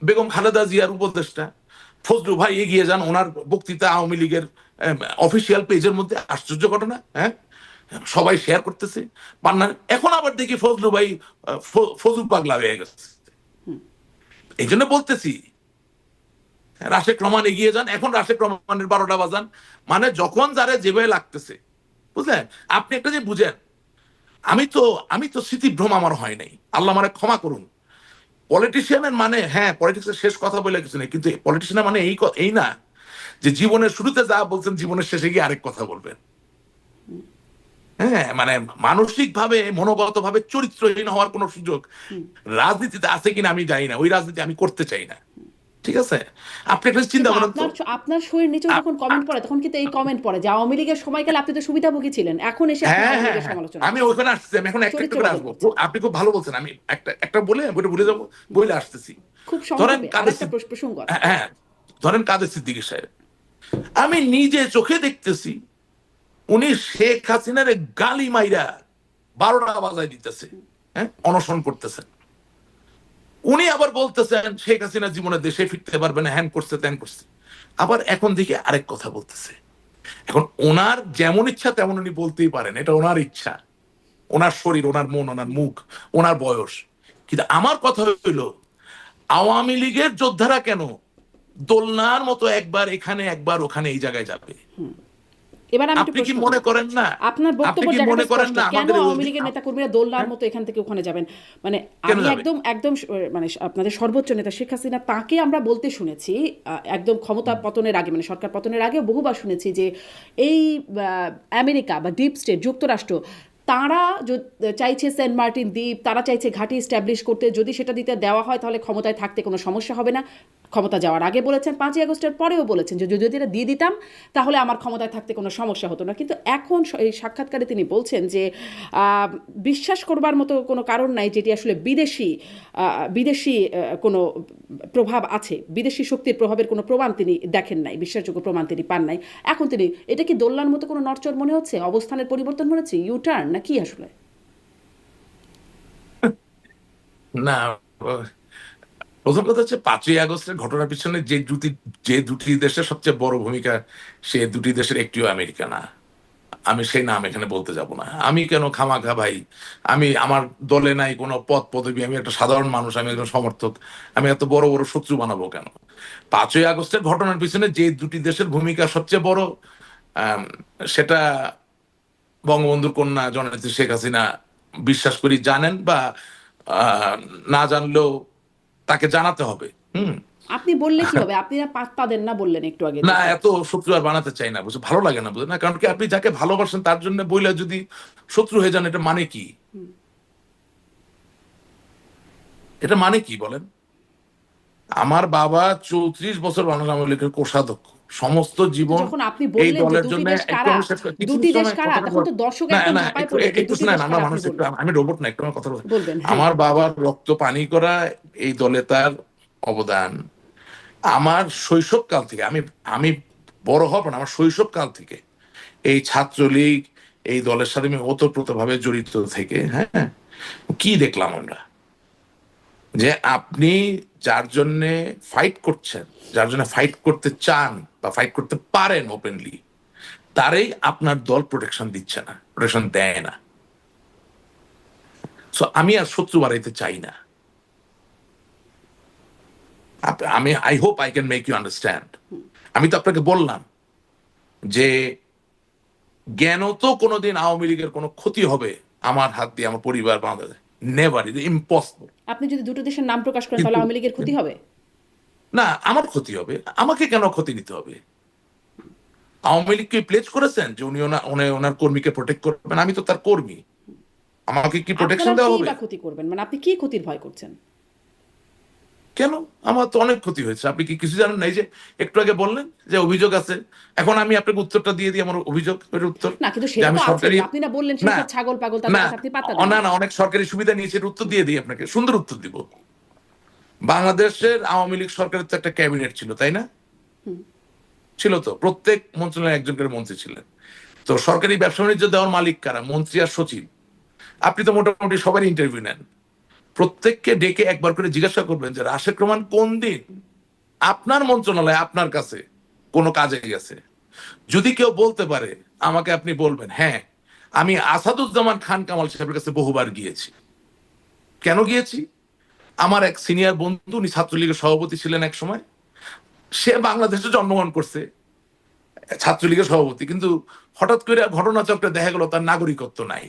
বেগম খালেদা জিয়ার উপদেষ্টা ফজলু ভাই এগিয়ে যান, ওনার বক্তৃতা আওয়ামী লীগের অফিসিয়াল পেজের মধ্যে, আশ্চর্য ঘটনা, হ্যাঁ, সবাই শেয়ার করতেছে পান্না। এখন আবার দেখি ফজলু ভাই ফজলু পাগলা হয়ে গেছে। এই জন্য বলতেছি রাশেক রহমান এগিয়ে যান, এখন রাশেক রহমানের 12টা বাজান, মানে যখন যারা যেভাবে লাগতেছে, বুঝলেন? আপনি একটা যে বুঝেন, আমি তো স্মৃতিভ্রম আমার হয় নাই, আল্লাহ মানে ক্ষমা করুন। পলিটিশিয়ানের মানে, হ্যাঁ পলিটিক্সের শেষ কথা বলে কিছু নেই, কিন্তু পলিটিশিয়ানের মানে এই না যে জীবনের শুরুতে যা বলছেন জীবনের শেষে গিয়ে আরেক কথা বলবেন। হ্যাঁ, মানে মানসিক ভাবে মনোগত ভাবে চরিত্রহীন হওয়ার কোন সুযোগ রাজনীতিতে আছে কিনা আমি জানি না, ওই রাজনীতি আমি করতে চাই না। ঠিক আছে, আপনি একটা চিন্তা করেন তো, আপনার শরীর নিচেও যখন কমেন্ট পড়ে তখন কিন্তু এই কমেন্ট পড়ে যে আওয়ামী লীগের সময়কালে আপনি তো সুবিধাভোগী ছিলেন, এখন এসে আপনি হ্যাঁ আওয়ামী হ্যাঁ লীগের হ্যাঁ, সমালোচনা আমি করছেন। ওখানে আসছি, আমি এখন একটা চরিত্র করে বদল আসবো। করছেন। আপনি খুব ভালো বলছেন, আমি একটা বলে বইটা ভুলে যাবো, বইলে আসতেছি। খুব ধরেন সংক্ষেপে কাদের আরেকটা প্রসঙ্গ আছে। হ্যাঁ, ধরেন কাদের সিদ্দিকী সাহেব, আমি নিজে চোখে দেখতেছি উনি শেখ হাসিনার গালি মাইরা 12টা বাজায় দিতেছে, হ্যাঁ, অনশন করতেছেন। উনি আবার বলতেছেন শেখ হাসিনা জীবনে দেশে ফিরতে পারবে না, হ্যান করছে ত্যান করছে। আবার এখন দেখি আরেক কথা বলতেছে। এখন ওনার যেমন ইচ্ছা তেমন উনি বলতেই পারেন, এটা ওনার ইচ্ছা, ওনার শরীর, ওনার মন, ওনার মুখ, ওনার বয়স। কিন্তু আমার কথা হইল, আওয়ামী লীগের যোদ্ধারা কেন দোলনার মতো একবার এখানে একবার ওখানে এই জায়গায় যাবে? এবার আমি একটু আপনি কি প্রশ্ন মনে করি। করেন না, আপনার আপনি বক্তব্য কি জায়গাটা মনে করেন স্পষ্ট, না কেন আমাদের আওয়ামী লীগের নেতাকর্মীরা দোলনার মতো এখান থেকে ওখানে যাবেন? মানে কেন আমি যাবে? একদম একদম মানে আপনাদের সর্বোচ্চ নেতা শেখ হাসিনা, তাকে আমরা বলতে শুনেছি একদম ক্ষমতা পতনের আগে, মানে সরকার পতনের আগে বহুবার শুনেছি যে এই আমেরিকা বা ডিপ স্টেট যুক্তরাষ্ট্র তারা চাইছে সেন্ট মার্টিন দ্বীপ, তারা চাইছে ঘাঁটি স্ট্যাবলিশ করতে, যদি সেটা দিতে দেওয়া হয় তাহলে ক্ষমতায় থাকতে কোনো সমস্যা হবে না। ক্ষমতা যাওয়ার আগে বলেছেন, 5ই আগস্টের পরেও বলেছেন যে যদি এটা দিয়ে দিতাম তাহলে আমার ক্ষমতায় থাকতে কোনো সমস্যা হতো না। কিন্তু এখন এই সাক্ষাৎকারে তিনি বলছেন যে বিশ্বাস করবার মতো কোনো কারণ নাই যেটি আসলে বিদেশি কোনো প্রভাব আছে, বিদেশি শক্তির প্রভাবের কোনো প্রমাণ তিনি দেখেন নাই, বিশ্বাসযোগ্য প্রমাণ তিনি পান নাই। এখন তিনি, এটা কি দোলনার মতো কোনো নড়চড় মনে হচ্ছে, অবস্থানের পরিবর্তন মনে হচ্ছে, ইউটার্ন না কি আসলে? না, প্রথম কথা হচ্ছে 5ই আগস্টের ঘটনার পিছনে যে দুটি দেশের সবচেয়ে বড় ভূমিকা, সে দুটি দেশের একটিও আমেরিকা না। আমি সেই নাম এখানে বলতে যাব না। আমি কেন খামাখা ভাই, আমি আমার দলে নাই কোনো পদ পদবি, আমি একটা সাধারণ মানুষ, আমি একজন সমর্থক, আমি এত বড় বড় শত্রু বানাবো কেন? 5ই আগস্টের ঘটনার পিছনে যে দুটি দেশের ভূমিকা সবচেয়ে বড়, আম, সেটা বঙ্গবন্ধুর কন্যা জননেত্রী শেখ হাসিনা বিশ্বাস করি জানেন, বা আহ, না জানলেও তাকে জানাতে হবে। হুম। আপনি বললে কি হবে? আপনি না পাত্তা দেন না বললেন একটু আগে না, থেকে। এত শত্রু আর বানাতে চাই না, বুঝে ভালো লাগে না, বুঝে না, কারণ কি আপনি যাকে ভালোবাসেন তার জন্য বইলা যদি শত্রু হয়ে যান, এটা মানে কি? এটা মানে কি বলেন? আমার বাবা 34 বছর বাংলাদেশ আওয়ামী লীগের কোষাধ্যক্ষ, সমস্ত কিন্তু জীবন যখন আপনি এই বললেন যে দলের দুটি জন্য। দেশ একটু কারা, আমি শেষ করি, কিছু দুটি দেশ সময় কারা, কথাটা তখন তো দর্শক না একদম না, ঝাঁপায় একটু পড়বে যে একটু দুটি শোনেন, দেশ আমরা কারা, আপনি মানুষ, একটু বলবেন। আমি রোবট না, একটু আমার কথা বলি। বলবেন, হ্যাঁ। আমার বাবার রক্ত পানি করা এই দলে তার অবদান আমার শৈশবকাল থেকে, আমি আমি বড় হব না, আমার শৈশবকাল থেকে এই ছাত্রলীগ, এই দলের সাথে আমি ওতপ্রোতভাবে জড়িত থেকে, হ্যাঁ, কি দেখলাম আমরা, যে আপনি যার জন্য ফাইট করছেন, যার জন্য ফাইট করতে চান বা ফাইট করতে পারেন ওপেনলি, তারই আপনার দল প্রোটেকশন দিচ্ছে না, প্রোটেকশন দেয় না। সো আমি আর শত্রু বাড়াইতে চাই না। আমি I hope I can make you understand. আমি তো আপনাকে বললাম যে জ্ঞানত কোনোদিন আওয়ামী লীগের কোনো ক্ষতি হবে আমার হাত দিয়ে, আমার পরিবার, বাংলাদেশ, নেভার, ইজ ইম্পসিবল। আপনি যদি দুটো দেশের নাম প্রকাশ করেন কিন্তু তাহলে আওয়ামী লীগের ক্ষতি হবে? না, আমার ক্ষতি হবে, আমাকে কেন ক্ষতি নিতে হবে? আওয়ামী লীগকে প্লেজ করেছেন যে উনি ওনার কর্মীকে প্রোটেক্ট করবেন, আমি তো তার কর্মী, আমাকে কি প্রোটেকশন আপনারা দেওয়া কি হবে? বা ক্ষতি করবেন, মানে আপনি কি ক্ষতির ভয় করছেন? কেন? আমার তো অনেক ক্ষতি হয়েছে, আপনি কি কিছু জানেন না? এই যে একটু আগে বললেন যে অভিযোগ আছে, এখন আমি আপনাকে উত্তরটা দিয়ে দিই, আমার অভিযোগের উত্তর। না, কিন্তু যে সেটা আমি তো আছে, সরকারি, আপনি না বললেন না সেসব ছাগল পাগল, তাদের না কাছে আপনি পাত্তা দেন না না। না, অনেক সরকারি সুবিধা নিয়েছে, এর উত্তর দিয়ে দিই আপনাকে, সুন্দর উত্তর দিব। বাংলাদেশের আওয়ামী লীগ সরকারের তো একটা ক্যাবিনেট ছিল, তাই না? ছিল তো, প্রত্যেক মন্ত্রণালয়ে একজন করে মন্ত্রী ছিলেন। তো সরকারি ব্যবসা বাণিজ্য দেওয়ার মালিক কারা? মন্ত্রী আর সচিব। আপনি তো মোটামুটি সবারই ইন্টারভিউ নেন, প্রত্যেককে ডেকে একবার করে জিজ্ঞাসা করবেন যে রাশেদ রহমান কোন দিন আপনার মন্ত্রণালয়ে আপনার কাছে কোনো কাজে গেছে। যদি কেউ বলতে পারে, আমাকে আপনি বলবেন হ্যাঁ আমি আসাদুজ্জামান খান কামাল সাহেবের কাছে বহুবার গিয়েছি। কেন গিয়েছি? আমার এক সিনিয়র বন্ধু, উনি ছাত্রলীগের সভাপতি ছিলেন এক সময়, সে বাংলাদেশে জন্মগ্রহণ করছে, ছাত্রলীগের সভাপতি, কিন্তু হঠাৎ করে ঘটনাচক্রে দেখা গেল তার নাগরিকত্ব নাই,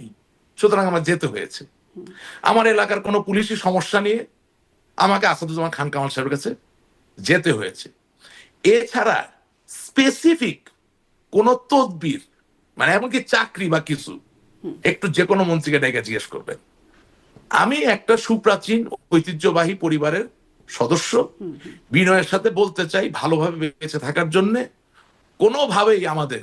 সুতরাং আমার যেতে হয়েছে। আমার এলাকার কোনো পুলিশি সমস্যা নিয়ে আমাকে আসাদুজ্জামান খান কামাল সাহেবের কাছে যেতে হয়েছে। এছাড়া স্পেসিফিক কোন তদবির, মানে এমনকি চাকরি বা কিছু, একটু যে কোনো মন্ত্রীকে ডেকে জিজ্ঞেস করবেন। আমি একটা সুপ্রাচীন ঐতিহ্যবাহী পরিবারের সদস্য, বিনয়ের সাথে বলতে চাই, ভালোভাবে বেঁচে থাকার জন্য কোনোভাবেই আমাদের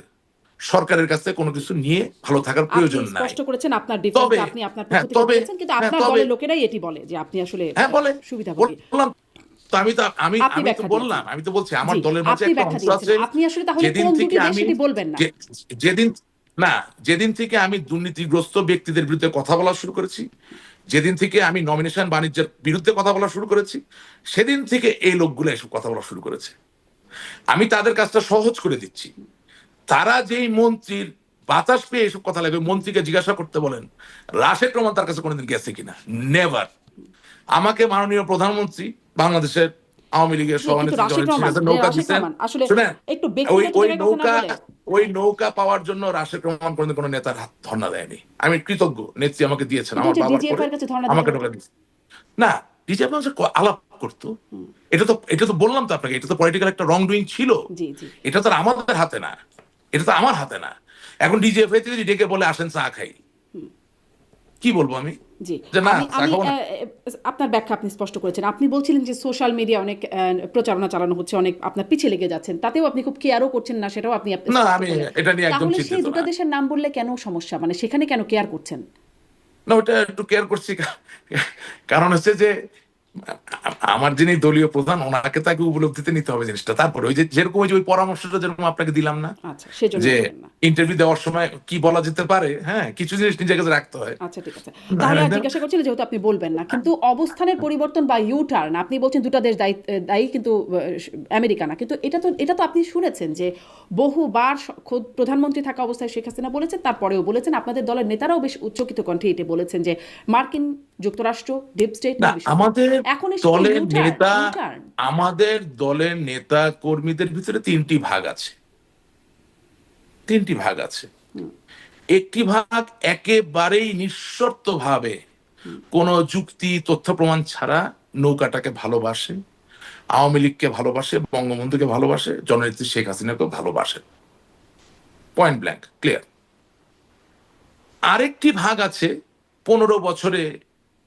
সরকারের কাছে কোনো কিছু নিয়ে ভালো থাকার আপনি প্রয়োজন নাই। স্পষ্ট করেছেন আপনার তবে ডিফেন্সে, আপনি আপনার পক্ষ হ্যাঁ, থেকে তবে দিয়েছেন, কিন্তু হ্যাঁ, আপনার তবে দলের লোকেরাই এটি বলে যে আপনি আসলে হ্যাঁ বলে সুবিধাভোগী। বললাম তো, আমি তো আমি আপনি আমি তো ব্যাখ্যা বললাম, দিয়েছেন। আমি তো বলছি আমার জি, দলের মাঝে আপনি একটা ব্যাখ্যা অংশ দিয়েছেন। আছে। আপনি আসলে তাহলে যেদিন কোন থেকে দুটি দেশ আমি সেটি বলবেন না। যেদিন না, যেদিন থেকে আমি দুর্নীতিগ্রস্ত ব্যক্তিদের বিরুদ্ধে কথা বলা শুরু করেছি, যেদিন থেকে আমি নমিনেশন বাণিজ্যের বিরুদ্ধে কথা বলা শুরু করেছি, সেদিন থেকে এই লোকগুলো এসব কথা বলা শুরু করেছে। আমি তাদের কাজটা সহজ করে দিচ্ছি। তারা যেই মন্ত্রীর বাতাস পেয়ে এসব কথা লাগবে, মন্ত্রীকে জিজ্ঞাসা করতে বলেন রাশেদ রহমান তার কাছে কোনোদিন গেছে কিনা, নেভার। আমাকে মাননীয় প্রধানমন্ত্রী বাংলাদেশের আওয়ামী লীগের কিন্তু সভানেত্রী নৌকা দিচ্ছেন। আসলে শুনেন, একটু ওই ব্যক্তিগত ওই জায়গায় কথা না নৌকা বলে ওই নৌকা পাওয়ার জন্য রাশেদ রহমান কোনো নেতার হাত ধর্ণা দেয়নি। আমি কৃতজ্ঞ, নেত্রী আমাকে দিয়েছেন, কিন্তু আমার যে বাবার ডিজিএফ পরে এর কাছে ধর্ণা দিতে আমাকে হতো। নৌকা দিয়েছে। না, ডিজিএফ আলাপ করতো। এটা তো বললাম তো আপনাকে, এটা তো পলিটিক্যাল একটা রং ডুইং ছিল। জি জি এটা তো আর আমাদের হাতে না, এটা তো আমার হাতে না। এখন ডিজিএফ থেকে যদি ডেকে বলে আসেন চা খাই, কি বলবো আমি? জি যে না, আমি চা আমি খাবো না। আপনার ব্যাখ্যা আপনি স্পষ্ট করেছেন। আপনি বলছিলেন যে সোশ্যাল মিডিয়া অনেক প্রচারণা চালানো হচ্ছে, অনেক আপনার পিছিয়ে লেগে যাচ্ছেন, তাতেও আপনি খুব কেয়ারও করছেন না, সেটাও আপনি না, স্পষ্ট আমি করলেন। এটা নিয়ে একদম তাহলে সেই চিন্তিত দুটো না। দেশের নাম বললে কেন সমস্যা, মানে সেখানে কেন কেয়ার করছেন? না, ওটা একটু কেয়ার করছি কারণ হচ্ছে যে আমার যিনি দলীয় প্রধান, ওনাকে তাকে উপলব্ধিতে নিতে হবে জিনিসটা। তারপরে ওই যে যেরকম ওই পরামর্শটা যেরকম আপনাকে দিলাম না, আচ্ছা, সেজন্য যে বললেন না। ইন্টারভিউ দেওয়ার সময় কি বলা যেতে পারে, হ্যাঁ, কিছু জিনিস নিজের কাছে রাখতে হয়। আচ্ছা ঠিক আছে, তাহলে আর জিজ্ঞাসা করছিলেন যেহেতু আপনি বলবেন না, কিন্তু অবস্থানের পরিবর্তন বা ইউ টার্ন, আপনি বলছেন দুটা দেশ দায়ী কিন্তু আমেরিকা না, কিন্তু এটা তো আপনি শুনেছেন যে বহুবার খোদ প্রধানমন্ত্রী থাকা অবস্থায় শেখ হাসিনা বলেছেন, তারপরেও বলেছেন, আপনাদের দলের নেতারাও বেশ উচ্চকিত কণ্ঠে এটা বলেছেন যে মার্কিন যুক্তরাষ্ট্র ডিপ স্টেট না, আমাদের এখন এসে দলের ইউ নেতা, টার্ন। আমাদের দলের নেতা কর্মীদের ভিতরে তিনটি ভাগ আছে। তিনটি ভাগ আছে। একটি ভাগ একেবারেই নিঃশর্তভাবে কোনো যুক্তি তথ্য প্রমাণ ছাড়া নৌকাটাকে ভালোবাসে, আওয়ামী লীগকে ভালোবাসে, বঙ্গবন্ধুকে ভালোবাসে, জননেত্রী শেখ হাসিনাকে ভালোবাসে, পয়েন্ট ব্ল্যাঙ্ক ক্লিয়ার। আরেকটি ভাগ আছে 15 বছরে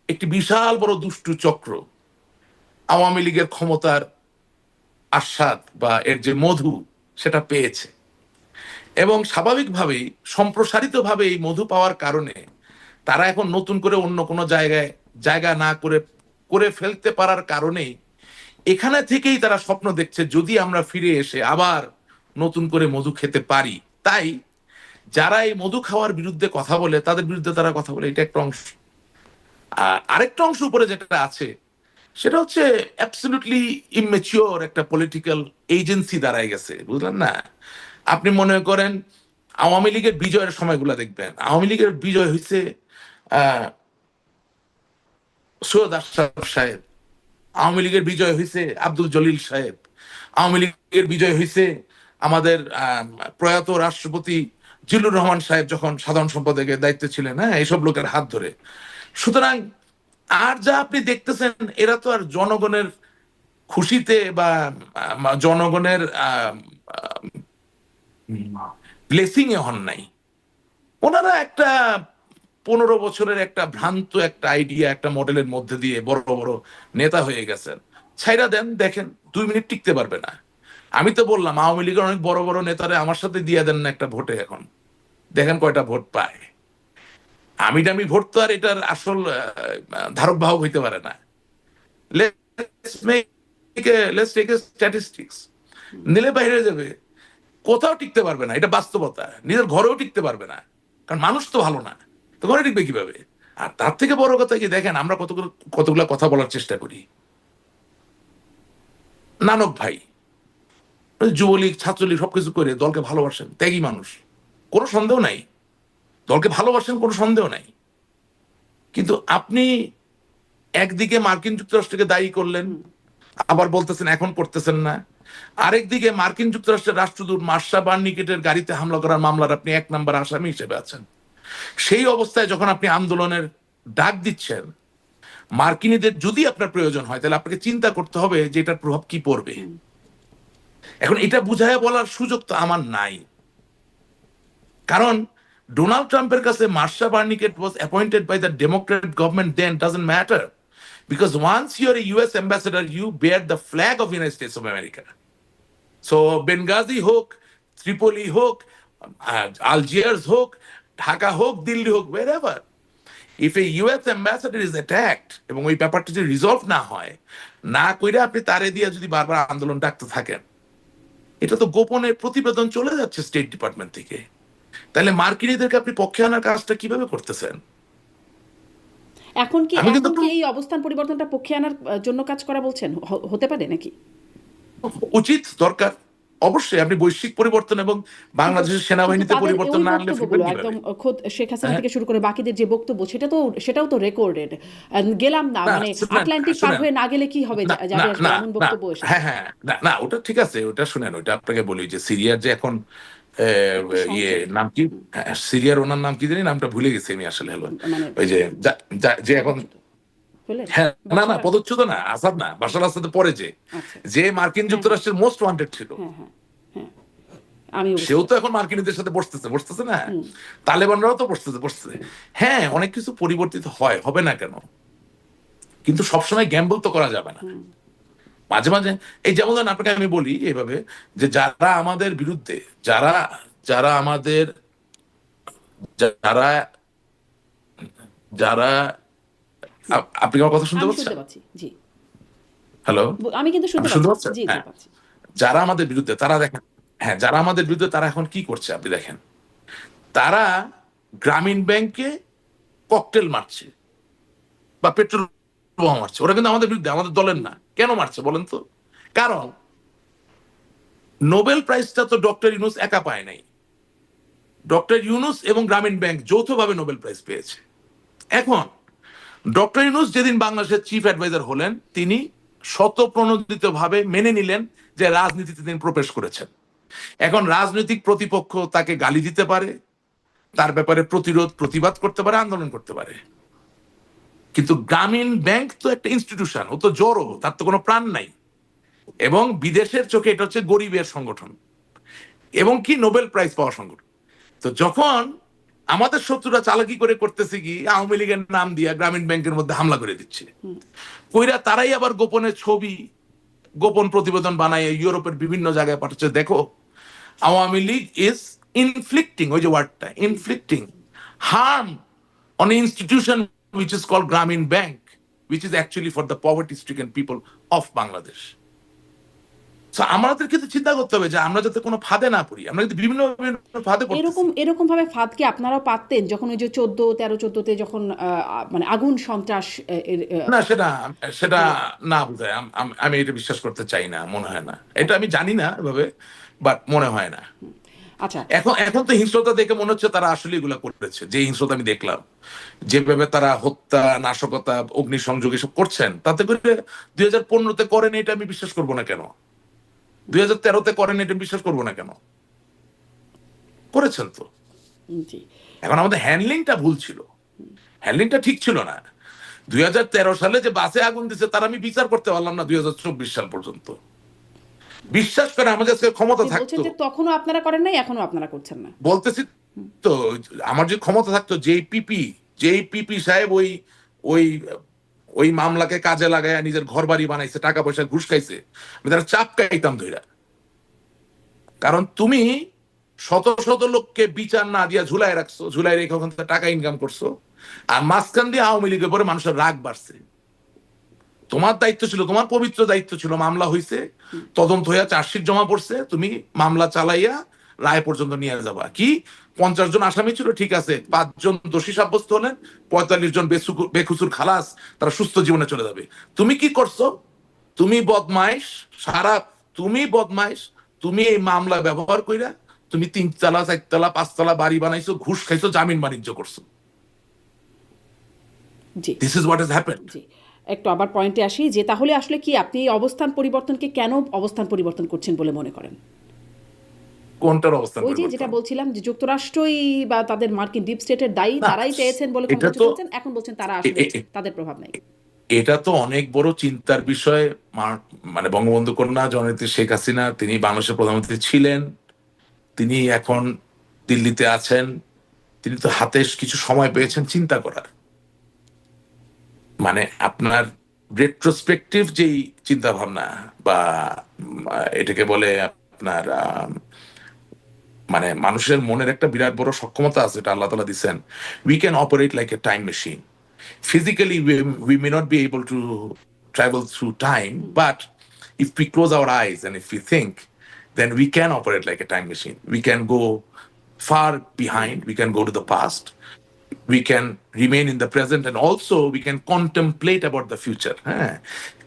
একটি বিশাল বড় দুষ্টু চক্র আওয়ামী লীগের ক্ষমতার আস্বাদ বা এর যে মধু সেটা পেয়েছে, এবং স্বাভাবিকভাবেই সম্প্রসারিতভাবে এই মধু পাওয়ার কারণে তারা এখন নতুন করে অন্য কোনো জায়গায় জায়গা না করে করে ফেলতে পারার কারণেই এখানে থেকেই তারা স্বপ্ন দেখছে যদি আমরা ফিরে এসে আবার নতুন করে মধু খেতে পারি। তাই যারা এই মধু খাওয়ার বিরুদ্ধে কথা বলে তাদের বিরুদ্ধে তারা কথা বলে, এটা একটা অংশ। আর আরেকটা অংশ উপরে যেটা আছে সেটা হচ্ছে অ্যাবসলিউটলি ইমেচিওর একটা পলিটিক্যাল এজেন্সি দাঁড়ায় গেছে, বুঝলেন না? আপনি মনে করেন আওয়ামী লীগের বিজয়ের সময়গুলো দেখবেন, আওয়ামী লীগের বিজয় হয়েছে আহ সৈয়দ আশরাফ সাহেব, আওয়ামী লীগের বিজয় হয়েছে আব্দুল জলিল সাহেব, আওয়ামী লীগের বিজয় হয়েছে আমাদের প্রয়াত রাষ্ট্রপতি জিল্লুর রহমান সাহেব যখন সাধারণ সম্পাদকের দায়িত্বে ছিলেন, হ্যাঁ, এইসব লোকের হাত ধরে। সুতরাং আর যা আপনি দেখতেছেন এরা তো আর জনগণের খুশিতে বা জনগণের ব্লেসিং এ হন নাই। ওনারা একটা 15 বছরের একটা ভ্রান্ত একটা আইডিয়া, একটা মডেলের মধ্যে দিয়ে বড় বড় নেতা হয়ে গেছেন। ছাইরা দেন, দেখেন 2 মিনিট টিকতে পারবে না। আমি তো বললাম আওয়ামী লীগের অনেক বড় বড় নেতারা আমার সাথে দিয়ে দেন না একটা ভোটে, এখন দেখেন কয়টা ভোট পায়। আমি দামি ভোট তো আর এটার আসল ধারক বাহক হইতে পারে না। লেটস টেক এ স্ট্যাটিস্টিক্স, নিলে বাইরে যাবে, কোথাও টিকতে পারবে না, এটা বাস্তবতা। নিজের ঘরেও টিকতে পারবে না, কারণ মানুষ তো ভালো না, তো ঘরে টিকবে কিভাবে? আর তার থেকে বড় কথা কি, দেখেন আমরা কতগুলো কথা বলার চেষ্টা করি। নানক ভাই যুবলীগ ছাত্রলীগ সবকিছু করে দলকে ভালোবাসেন, ত্যাগী মানুষ, কোনো সন্দেহ নাই, দলকে ভালোবাসেন, কোনো সন্দেহ নাই। কিন্তু আপনি একদিকে মার্কিন যুক্তরাষ্ট্রকে দায়ী করলেন, আবার বলতেছেন এখন করতেছেন না। আরেকদিকে মার্কিন যুক্তরাষ্ট্রের রাষ্ট্রদূত মার্শা বার্নিকেটের গাড়িতে হামলা করার মামলার আপনি 1 নম্বর আসামি হিসেবে আছেন। সেই অবস্থায় যখন আপনি আন্দোলনের ডাক দিচ্ছেন, মার্কিনীদের যদি আপনার প্রয়োজন হয় তাহলে আপনাকে চিন্তা করতে হবে যে এটার প্রভাব কি পড়বে। এখন এটা বুঝায় বলার সুযোগ তো আমার নাই, কারণ ডোনাল্ড ট্রাম্পের কাছে Marcia Bernicat was appointed by the Democrat government, then doesn't matter, because once you're a US ambassador you bear the flag of United States of America. So Benghazi হোক, ত্রিপলি হোক, Algiers হোক, ঢাকা হোক, দিল্লি হোক, wherever, if a US ambassador is attacked এবং ওই ব্যাপারটা যদি resolve না হয়, না কইরা আপনি তারে দিয়ে যদি বারবার আন্দোলন ডাকতে থাকেন, এটা তো গোপনে প্রতিবেদন চলে যাচ্ছে স্টেট ডিপার্টমেন্ট থেকে। তাহলে মার্কিনীদেরকে আপনি পক্ষে আনার কাজটা কিভাবে করতেছেন? এখন কি এই অবস্থান পরিবর্তনটা পক্ষে আনার জন্য কাজ করা বলছেন, হতে পারে নাকি? উচিত, দরকার, অবশ্যই আপনি বৈশ্বিক পরিবর্তন এবং বাংলাদেশের সেনাবাহিনীতে পরিবর্তন না আনলে ফিরবেন কিভাবে? একদম খোদ শেখ হাসিনা হ্যাঁ? থেকে শুরু করে বাকিদের যে বক্তব্য সেটাও তো রেকর্ডেড। গেলাম না, না মানে শুনেন, আটলান্টিক পার শুনেন, হয়ে না গেলে কি হবে, না যাবে না আসবে, না এমন না বক্তব্য এসেছে। হ্যাঁ হ্যাঁ না না ওটা ঠিক আছে, ওটা শুনেন, ওটা আপনাকে বলি যে সিরিয়ার যে এখন একটু ইয়ে সংক্ষেপে, নাম কি, সিরিয়ার ওনার নাম কি জানি, নামটা ভুলে গেছি আমি আসলে। হলো মানে ওই যে যে এখন, হলেন হ্যাঁ না না বাসার। পদচ্যুত না, আসাদ না, বাশার আসাদের পরে যে আচ্ছা, যে মার্কিন হ্যাঁ যুক্তরাষ্ট্রের মোস্ট ওয়ান্টেড ছিল, হ্যাঁ হ্যাঁ হ্যাঁ, আমি সেও বুঝতে তো এখন মার্কিনীদের সাথে বসতেছে না, তালেবানরাও তো বসতেছে। হ্যাঁ অনেক কিছু পরিবর্তিত হয়, হবে না কেন, কিন্তু সবসময় গ্যাম্বল তো করা যাবে না। মাঝে মাঝে এই যেমন ধরেন আপনাকে আমি বলি এইভাবে, যে যারা আমাদের বিরুদ্ধে, যারা যারা আমাদের যারা যারা আপনি আমার কথা শুনতে আমি পাচ্ছেন? শুনতে পাচ্ছি, জি। হ্যালো, আমি কিন্তু শুনতে আপনি শুনতে পাচ্ছি, পাচ্ছেন? জি জি হ্যাঁ, পাচ্ছি। যারা আমাদের বিরুদ্ধে তারা দেখেন, হ্যাঁ যারা আমাদের বিরুদ্ধে তারা এখন কি করছে আপনি দেখেন, তারা গ্রামীণ ব্যাংকে ককটেল মারছে বা পেট্রোল বোমা মারছে, ওরা কিন্তু আমাদের বিরুদ্ধে, আমাদের দলের না। কেন মারছে বলেন তো? কারণ নোবেল প্রাইজটা তো ডক্টর ইউনূস একা পায় নাই, ডক্টর ইউনূস এবং গ্রামীণ ব্যাংক যৌথভাবে নোবেল প্রাইজ পেয়েছে। এখন ডক্টর ইউনূস যেদিন বাংলাদেশের চিফ অ্যাডভাইজার হলেন, তিনি শতপ্রণোদিত ভাবে মেনে নিলেন যে রাজনীতিতে তিনি প্রবেশ করেছেন। এখন রাজনৈতিক প্রতিপক্ষ তাকে গালি দিতে পারে, তার ব্যাপারে প্রতিরোধ প্রতিবাদ করতে পারে, আন্দোলন করতে পারে, কিন্তু গ্রামীণ ব্যাংক তো একটা ইনস্টিটিউশন, ও তো জড়ো, তার তো কোনো প্রাণ নাই, এবং বিদেশের চোখে এটা হচ্ছে গরিবের সংগঠন এবং কি নোবেল প্রাইজ পাওয়া সংগঠন। তো যখন আমাদের শত্রুরা চালাকি করে করতেছে কি, আওয়ামী লীগের নাম দিয়া গ্রামীণ ব্যাংকের মধ্যে হামলা করে দিচ্ছে, কইরা তারাই আবার গোপনে ছবি, গোপন প্রতিবেদন বানায় ইউরোপের বিভিন্ন জায়গায় পাঠাচ্ছে, দেখো আওয়ামী লীগ ইজ ইনফ্লিক্টিং, ওই যে ওয়ার্ডটা inflicting, harm on institution which is called Grameen Bank, which is actually for the poverty-stricken people of Bangladesh. So আমাদের কিন্তু চিন্তা করতে হবে যে আমরা যাতে কোনো ফাঁদে না পড়ি, আমরা কিন্তু বিভিন্ন ফাঁদে পড়তেছি। এরকম ভাবে ফাঁদ কি আপনারাও পাততেন যখন ওই যে 14-13-14-তে যখন মানে আগুন সন্ত্রাস না সেটা সেটা না বোধহয়, আমি এটা বিশ্বাস করতে চাই না, মনে হয় না, এটা আমি জানি না এভাবে, বাট মনে হয় না। আচ্ছা, এখন এখন তো হিংস্রতা দেখে মনে হচ্ছে তারা আসলে এগুলা করেছে, যে হিংস্রতা আমি দেখলাম, যেভাবে তারা হত্যা, নাশকতা, অগ্নিসংযোগ এসব করছেন, তাতে করে 2015-তে করেন এটা আমি বিশ্বাস করবো না কেন, 2013-তে করেন এটা বিশ্বাস করবো না কেন, করেছেন তো। জি। এখন আমাদের হ্যান্ডলিংটা ভুল ছিল, হ্যান্ডলিংটা ঠিক ছিল না। 2013 সালে যে বাসে আগুন দিচ্ছে তার আমি বিচার করতে পারলাম না 2024 সাল পর্যন্ত। বিশ্বাস করে আমাদের কাছে ক্ষমতা বলছেন থাকতো, যে তখনও আপনারা করেন নাই, এখনো আপনারা করছেন না। বলতেছি তো, আমার যে ক্ষমতা থাকতো, যেই পিপি সাহেব ওই ওই ওই মামলাকে কাজে লাগায় নিজের ঘর বাড়ি বানাইছে, টাকা পয়সা ঘুষ খাইছে, আমি তারা চাপ খাইতাম ধইরা। কারণ তুমি শত শত লোককে বিচার না দিয়া ঝুলাই রাখছো, ঝুলাই রেখে ওখান থেকে টাকা ইনকাম করছো, আর মাঝখান দিয়ে আওয়ামী লীগের পরে মানুষের রাগ বাড়ছে। তোমার দায়িত্ব ছিল, তোমার পবিত্র দায়িত্ব ছিল, মামলা হয়েছে, তদন্ত হইয়া চার্জশিট জমা পড়ছে, তুমি মামলা চালাইয়া রায় পর্যন্ত নিয়ে যাবা। কি 50 জন আসামি ছিল, ঠিক আছে, 5 জন দোষী সাব্যস্ত হলেন, 45 জন বেকসুর খালাস, তারা সুস্থ জীবনে চলে যাবে। তুমি কি করছো? তুমি বদমাইশ, তুমি এই মামলা ব্যবহার কইরা তুমি 3 তলা 4 তলা 5 তলা বাড়ি বানাইছো, ঘুষ খাইছো, জামিন বাণিজ্য করছো। জি, this is what has happened. জি। একটু আবার পয়েন্টে আসি, যে তাহলে আসলে কি আপনি এই অবস্থান পরিবর্তনকে কেন অবস্থান পরিবর্তন করছেন বলে মনে করেন? কোনটার অবস্থান ওই যে যেটা পরিবর্তন? বলছিলাম যে যুক্তরাষ্ট্রই বা তাদের মার্কিন ডিপ স্টেটের দায়ী, না, তারাই চেয়েছেন বলে এটা ক্ষমতা তো চলেছেন, এখন বলছেন তারা আসলে তাদের প্রভাব নাই। এটা তো অনেক বড় চিন্তার বিষয়। মানে বঙ্গবন্ধু কন্যা জননেত্রী শেখ হাসিনা, তিনি বাংলাদেশের প্রধানমন্ত্রী ছিলেন, তিনি এখন দিল্লিতে আছেন, তিনি তো হাতে কিছু সময় পেয়েছেন চিন্তা করার। মানে আপনার রেট্রোস্পেকটিভ যেই চিন্তা ভাবনা বা এটাকে বলে আপনার মানে মানুষের মনের একটা বিরাট বড় সক্ষমতা আছে, এটা আল্লাহ তাআলা দিচ্ছেন। We can operate like a time machine. Physically, we may not be able to travel through time, but if we close our eyes and if we think, then we can operate like a time machine. We can go far behind, we can go to the past, we can remain in the present, and also we can contemplate about the future. হ্যাঁ,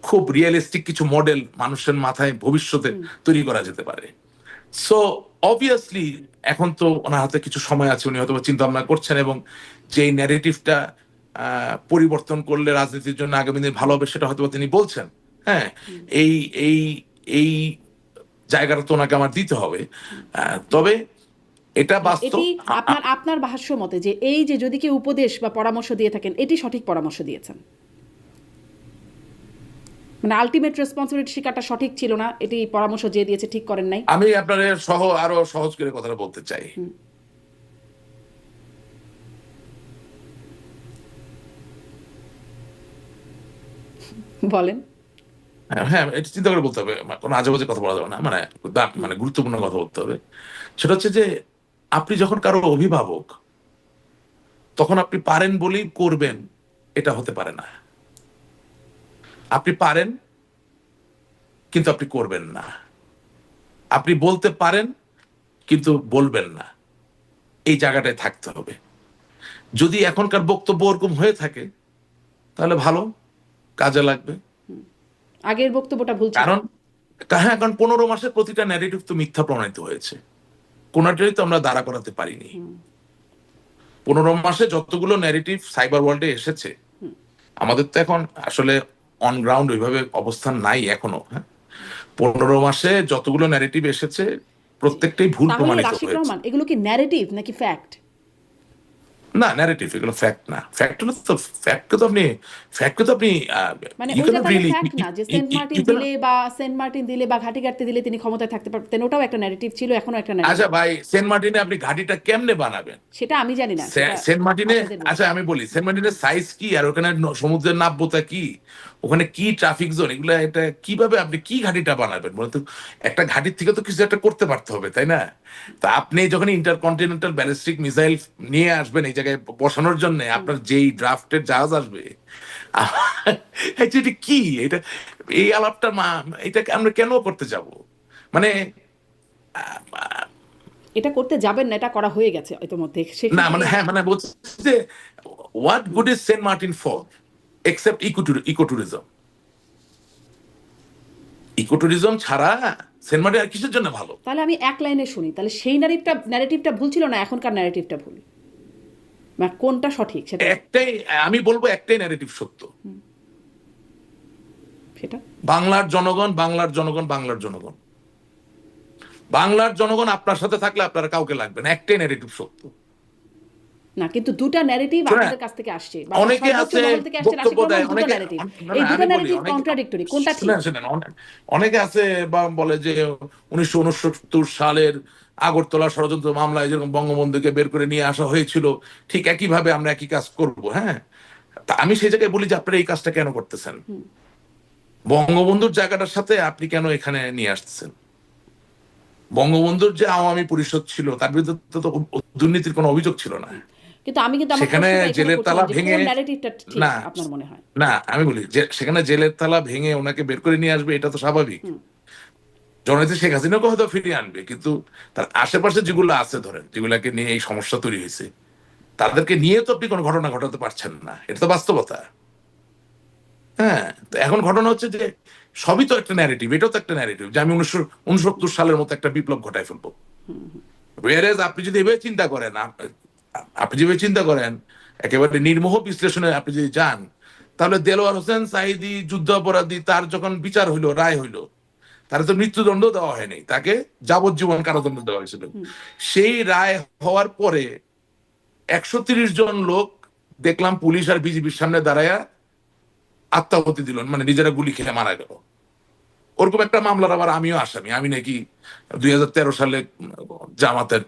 খুব realistic কিছু model মানুষের মাথায় ভবিষ্যতে তৈরি করা যেতে পারে। সো অবভিয়াসলি এখন তো ওনার হাতে কিছু সময় আছে, উনি হয়তো চিন্তা ভাবনা করছেন, এবং যে ন্যারেটিভটা পরিবর্তন করলে রাজনীতির জন্য আগামী দিন ভালো হবে সেটা হয়তো তিনি বলছেন। হ্যাঁ, এই এই এই জায়গাটা তো ওনাকে আমার দিতে হবে। তবে এটা বাস্তব। এটি আপনার আপনার ভাষ্য মতে যে এই যে যদি কেউ উপদেশ বা পরামর্শ দিয়ে থাকেন, এটি সঠিক পরামর্শ দিয়েছেন, মানে আলটিমেট রেসপন্সিবিলিটি শিকারটা সঠিক ছিল না, এটি পরামর্শ যে দিয়েছে ঠিক করেন নাই? আমি আপনাদের আরো সহজ করে কথাটা বলতে চাই। বলেন। হ্যাঁ, এটা চিন্তা করে বলতে হবে, কোনো আজে বাজে কথা বলা যাবে না, মানে মানে গুরুত্বপূর্ণ কথা বলতে হবে। সেটা হচ্ছে যে আপনি যখন কারো অভিভাবক, তখন আপনি পারেন বলেই করবেন এটা হতে পারে না। আপনি পারেন কিন্তু আপনি করবেন না। আপনি বলতে পারেন কিন্তু বলবেন না, এই জায়গাটায় থাকতে হবে। যদি এখনকার বক্তব্য ওরকম হয়ে থাকে তাহলে ভালো, কাজে লাগবে। আগের বক্তব্যটা ভুল ছিল। কারণ হ্যাঁ, কারণ 15 মাসের প্রতিটা ন্যারেটিভ তো মিথ্যা প্রমাণিত হয়েছে, কোনটাই তো আমরা দাঁড়া করাতে পারিনি। 15 মাসে যতগুলো ন্যারেটিভ সাইবার ওয়ার্ল্ডে এসেছে, আমাদের তো এখন আসলে অন গ্রাউন্ড ওইভাবে অবস্থান নাই এখনো। হ্যাঁ, 15 মাসে যতগুলো ন্যারেটিভ এসেছে প্রত্যেকটাই ভুল তাহলে প্রমাণিত রাশিদ হয়েছে। রহমান, এগুলো কি ন্যারেটিভ নাকি ফ্যাক্ট? না, ন্যারেটিভ, এগুলো ফ্যাক্ট না। ফ্যাক্ট হলো তো, ফ্যাক্টকে তো আপনি মানে ইউ ওইটা ক্যানট তাহলে রিয়েলি, ফ্যাক্ট না যে সেন্ট মার্টিন দিলে বা ঘাটিগাড়তে দিলে তিনি ক্ষমতায় থাকতে পারতেন, ওটাও একটা ন্যারেটিভ ছিল, এখনো একটা ন্যারেটিভ। আচ্ছা ভাই, সেন্ট মার্টিনে আপনি ঘাটিটা কেমনে বানাবেন? সেটা আমি জানি না, সেন্ট মার্টিনে, আচ্ছা আমি বলি, সেন্ট মার্টিনের সাইজ কি, আর ওখানে সমুদ্রের নাব্যতা কি, ওখানে কি ট্রাফিক জোন, এগুলো এটা কিভাবে আপনি কি ঘাটিটা বানাবেন বলতো? একটা ঘাটির থেকে তো কিছু একটা করতে পারতে হবে, তাই না? তা আপনি যখন ইন্টারকন্টিনেন্টাল ব্যালিস্টিক মিসাইল নিয়ে আসবেন এই জায়গায় বসানোর জন্য, আপনার যেই ড্রাফটের জাহাজ আসবে, এটা কি, এটা এই আলাপটা এটা আমরা কেন করতে যাব? মানে এটা করতে যাবেন না, এটা করা হয়ে গেছে ইতোমধ্যে। না, মানে হ্যাঁ, মানে বলছি যে what good is Saint Martin for except ecotourism? Ecotourism ছাড়া সেন্ট মার্টিন আর কিসের জন্য ভালো? তাহলে আমি এক লাইনে শুনি, তাহলে সেই ন্যারেটিভটা ভুল ছিল না, এখনকার ন্যারেটিভটা ভুল, না কোনটা সঠিক সেটা? একটাই, আমি বলবো একটাই ন্যারেটিভ সত্য। সেটা বাংলার জনগণ, বাংলার জনগণ, বাংলার জনগণ, বাংলার জনগণ আপনার সাথে থাকলে আপনারা কাউকে লাগবে না, একটাই ন্যারেটিভ সত্য। না, কিন্তু দুটা ন্যারেটিভ আপনাদের কাছ থেকে আসছে, অনেকে আছে বক্তব্য দেয়, অনেকে, এই দুটো ন্যারেটিভ কন্ট্রাডিক্টরি, কোনটা ঠিক? অনেকে আছে বা বলে যে 1969 সালের আগরতলা ষড়যন্ত্র মামলায় যেরকম বঙ্গবন্ধুকে বের করে নিয়ে আসা হয়েছিল, ঠিক একইভাবে আমরা একই কাজ করব। হ্যাঁ, তা আমি সেই জায়গায় বলি যে আপনারা এই কাজটা কেন করতেছেন? বঙ্গবন্ধুর জায়গাটার সাথে আপনি কেন এখানে নিয়ে আসতেছেন? বঙ্গবন্ধুর যে আওয়ামী পরিষদ ছিল, তার বিরুদ্ধে তো দুর্নীতির কোনো অভিযোগ ছিল না। কিন্তু আমি কিন্তু সেখানে জেলের তালা ভেঙে, না আপনার মনে হয় না, আমি বলি যে সেখানে জেলের তালা ভেঙে ওনাকে বের করে নিয়ে আসবে, এটা তো স্বাভাবিক। জননেত্রী শেখ হাসিনাকে হয়তো ফিরিয়ে আনবে, কিন্তু তার আশেপাশে যেগুলো আছে, ধরেন যেগুলাকে নিয়ে এই সমস্যা তৈরি হয়েছে, তাদেরকে নিয়ে তো আপনি কোনো ঘটনা ঘটাতে পারছেন না, এটা তো বাস্তবতা। হ্যাঁ, তো এখন ঘটনা হচ্ছে যে সবই তো একটা ন্যারেটিভ, এটাও তো একটা ন্যারেটিভ যে আমি 1969 সালের মতো একটা বিপ্লব ঘটায় ফেলবো। ওয়ারেজ আপনি যদি এভাবে চিন্তা করেন, আপনি যেভাবে চিন্তা করেন, একেবারে নির্মোহ বিশ্লেষণে আপনি যদি যান, তাহলে দেলোয়ার হোসেন সাঈদী যুদ্ধাপরাধী, তার যখন বিচার হইলো, রায় হইলো, তার তো মৃত্যুদণ্ড দেওয়া হয়নি, তাকে যাবজ্জীবন কারাদণ্ড দেওয়া হয়েছিল। সেই রায় হওয়ার পরে 130 জন লোক দেখলাম পুলিশ আর বিজিবির সামনে দাঁড়ায়া আত্মাহুতি দিল, মানে নিজেরা গুলি খেলে মারা গেল। ওরকম একটা মামলার আবার আমিও আসামি, আমি নাকি 2013 সালে জামাতের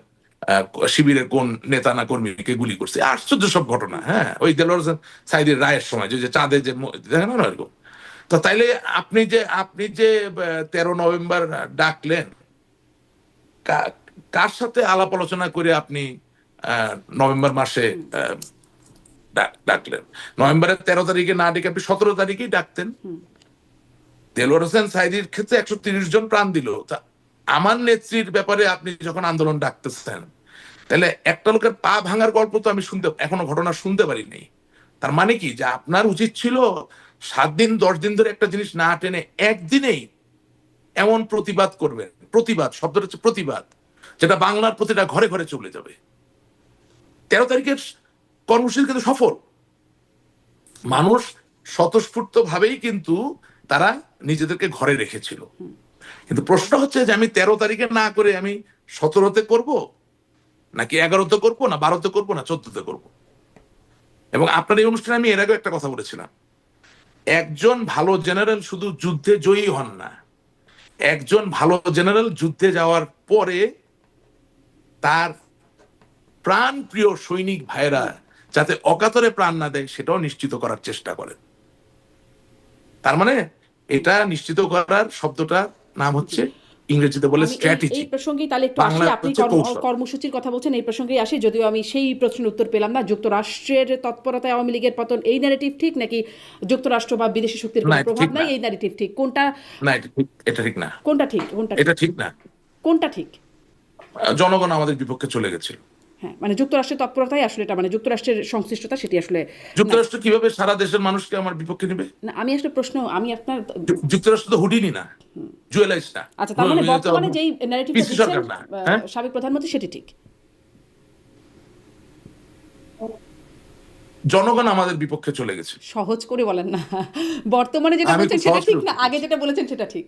শিবিরের কোন নেতা না কর্মীকে গুলি করছে। আশ্চর্য সব ঘটনা। হ্যাঁ, ওই দেলোয়ার হোসেন সাঈদীর রায়ের সময় যে চাঁদে যে দেখেন না এরকম। তো তাইলে আপনি যে 13 নভেম্বর ডাকলেন, কার সাথে আলাপ আলোচনা করে আপনি নভেম্বর মাসে ডাকলেন? নভেম্বরের 13 তারিখে না ডেকে আপনি 17 তারিখেই ডাকতেন। দেলোয়ার হোসেন সাঈদীর ক্ষেত্রে 130 জন প্রাণ দিল। তা আমার নেত্রীর ব্যাপারে আপনি যখন আন্দোলন ডাকতেছেন, তাহলে একটা লোকের পা ভাঙার গল্প তো আমি এখনো ঘটনা শুনতে পারিনি। তার মানে কি, যে আপনার উচিত ছিল 7 দিন 10 দিন ধরে একটা জিনিস না টেনে একদিনেই এমন প্রতিবাদ করবেন প্রতিবাদ, শব্দটা হচ্ছে প্রতিবাদ, যেটা বাংলার প্রতিটা ঘরে ঘরে চলে যাবে। 13 তারিখের কর্মসূচি কিন্তু সফল, মানুষ স্বতঃস্ফূর্ত ভাবেই কিন্তু তারা নিজেদেরকে ঘরে রেখেছিল। কিন্তু প্রশ্ন হচ্ছে যে আমি 13 তারিখে না করে আমি 17তে করব, নাকি 11তে করব, না 12তে করব, না 14তে করব। এবং আপনার এই অনুষ্ঠানে আমি এর আগে একটা কথা বলেছিলাম, একজন ভালো জেনারেল শুধু যুদ্ধে জয়ী হন না, একজন ভালো জেনারেল যুদ্ধে যাওয়ার পরে তার প্রাণ প্রিয় সৈনিক ভাইরা যাতে অকাতরে প্রাণ না দেয় সেটাও নিশ্চিত করার চেষ্টা করেন। তার মানে এটা নিশ্চিত করার শব্দটা নাম হচ্ছে ইংরেজিতে বলে স্ট্র্যাটেজি। এই প্রসঙ্গে তাহলে একটু আসি, আপনি কর্মসূচির কথা বলছেন, এই প্রসঙ্গে আসি, যদিও আমি সেই প্রশ্নের উত্তর পেলাম না। যুক্তরাষ্ট্রের তৎপরতায় আওয়ামী লীগের পতন, এই ন্যারেটিভ ঠিক, নাকি যুক্তরাষ্ট্র বা বিদেশি শক্তির কোনো প্রভাব নাই, এই ন্যারেটিভ ঠিক? কোনটা? না, এটা ঠিক না। কোনটা ঠিক? এটা ঠিক না। কোনটা ঠিক? জনগণ আমাদের বিপক্ষে চলে গেছিল। হ্যাঁ, মানে যুক্তরাষ্ট্রের তৎপরতাই আসলে এটা, মানে যুক্তরাষ্ট্রের সংশ্লিষ্টতা সেটি আসলে। যুক্তরাষ্ট্র কিভাবে সারা দেশের মানুষকে আমার বিপক্ষে নেবে? না, আমি আসলে প্রশ্ন, আমি আপনার যুক্তরাষ্ট্র তো হুডিনি না, জুয়েলাইস না। আচ্ছা, তার মানে বর্তমানে যেই ন্যারেটিভটা দিচ্ছেন সাবেক প্রধানমন্ত্রী, সেটি ঠিক? জনগণ আমাদের বিপক্ষে চলে গেছে। সহজ করে বলেন না, বর্তমানে যেটা বলছেন সেটা ঠিক, না আগে যেটা বলেছেন সেটা ঠিক?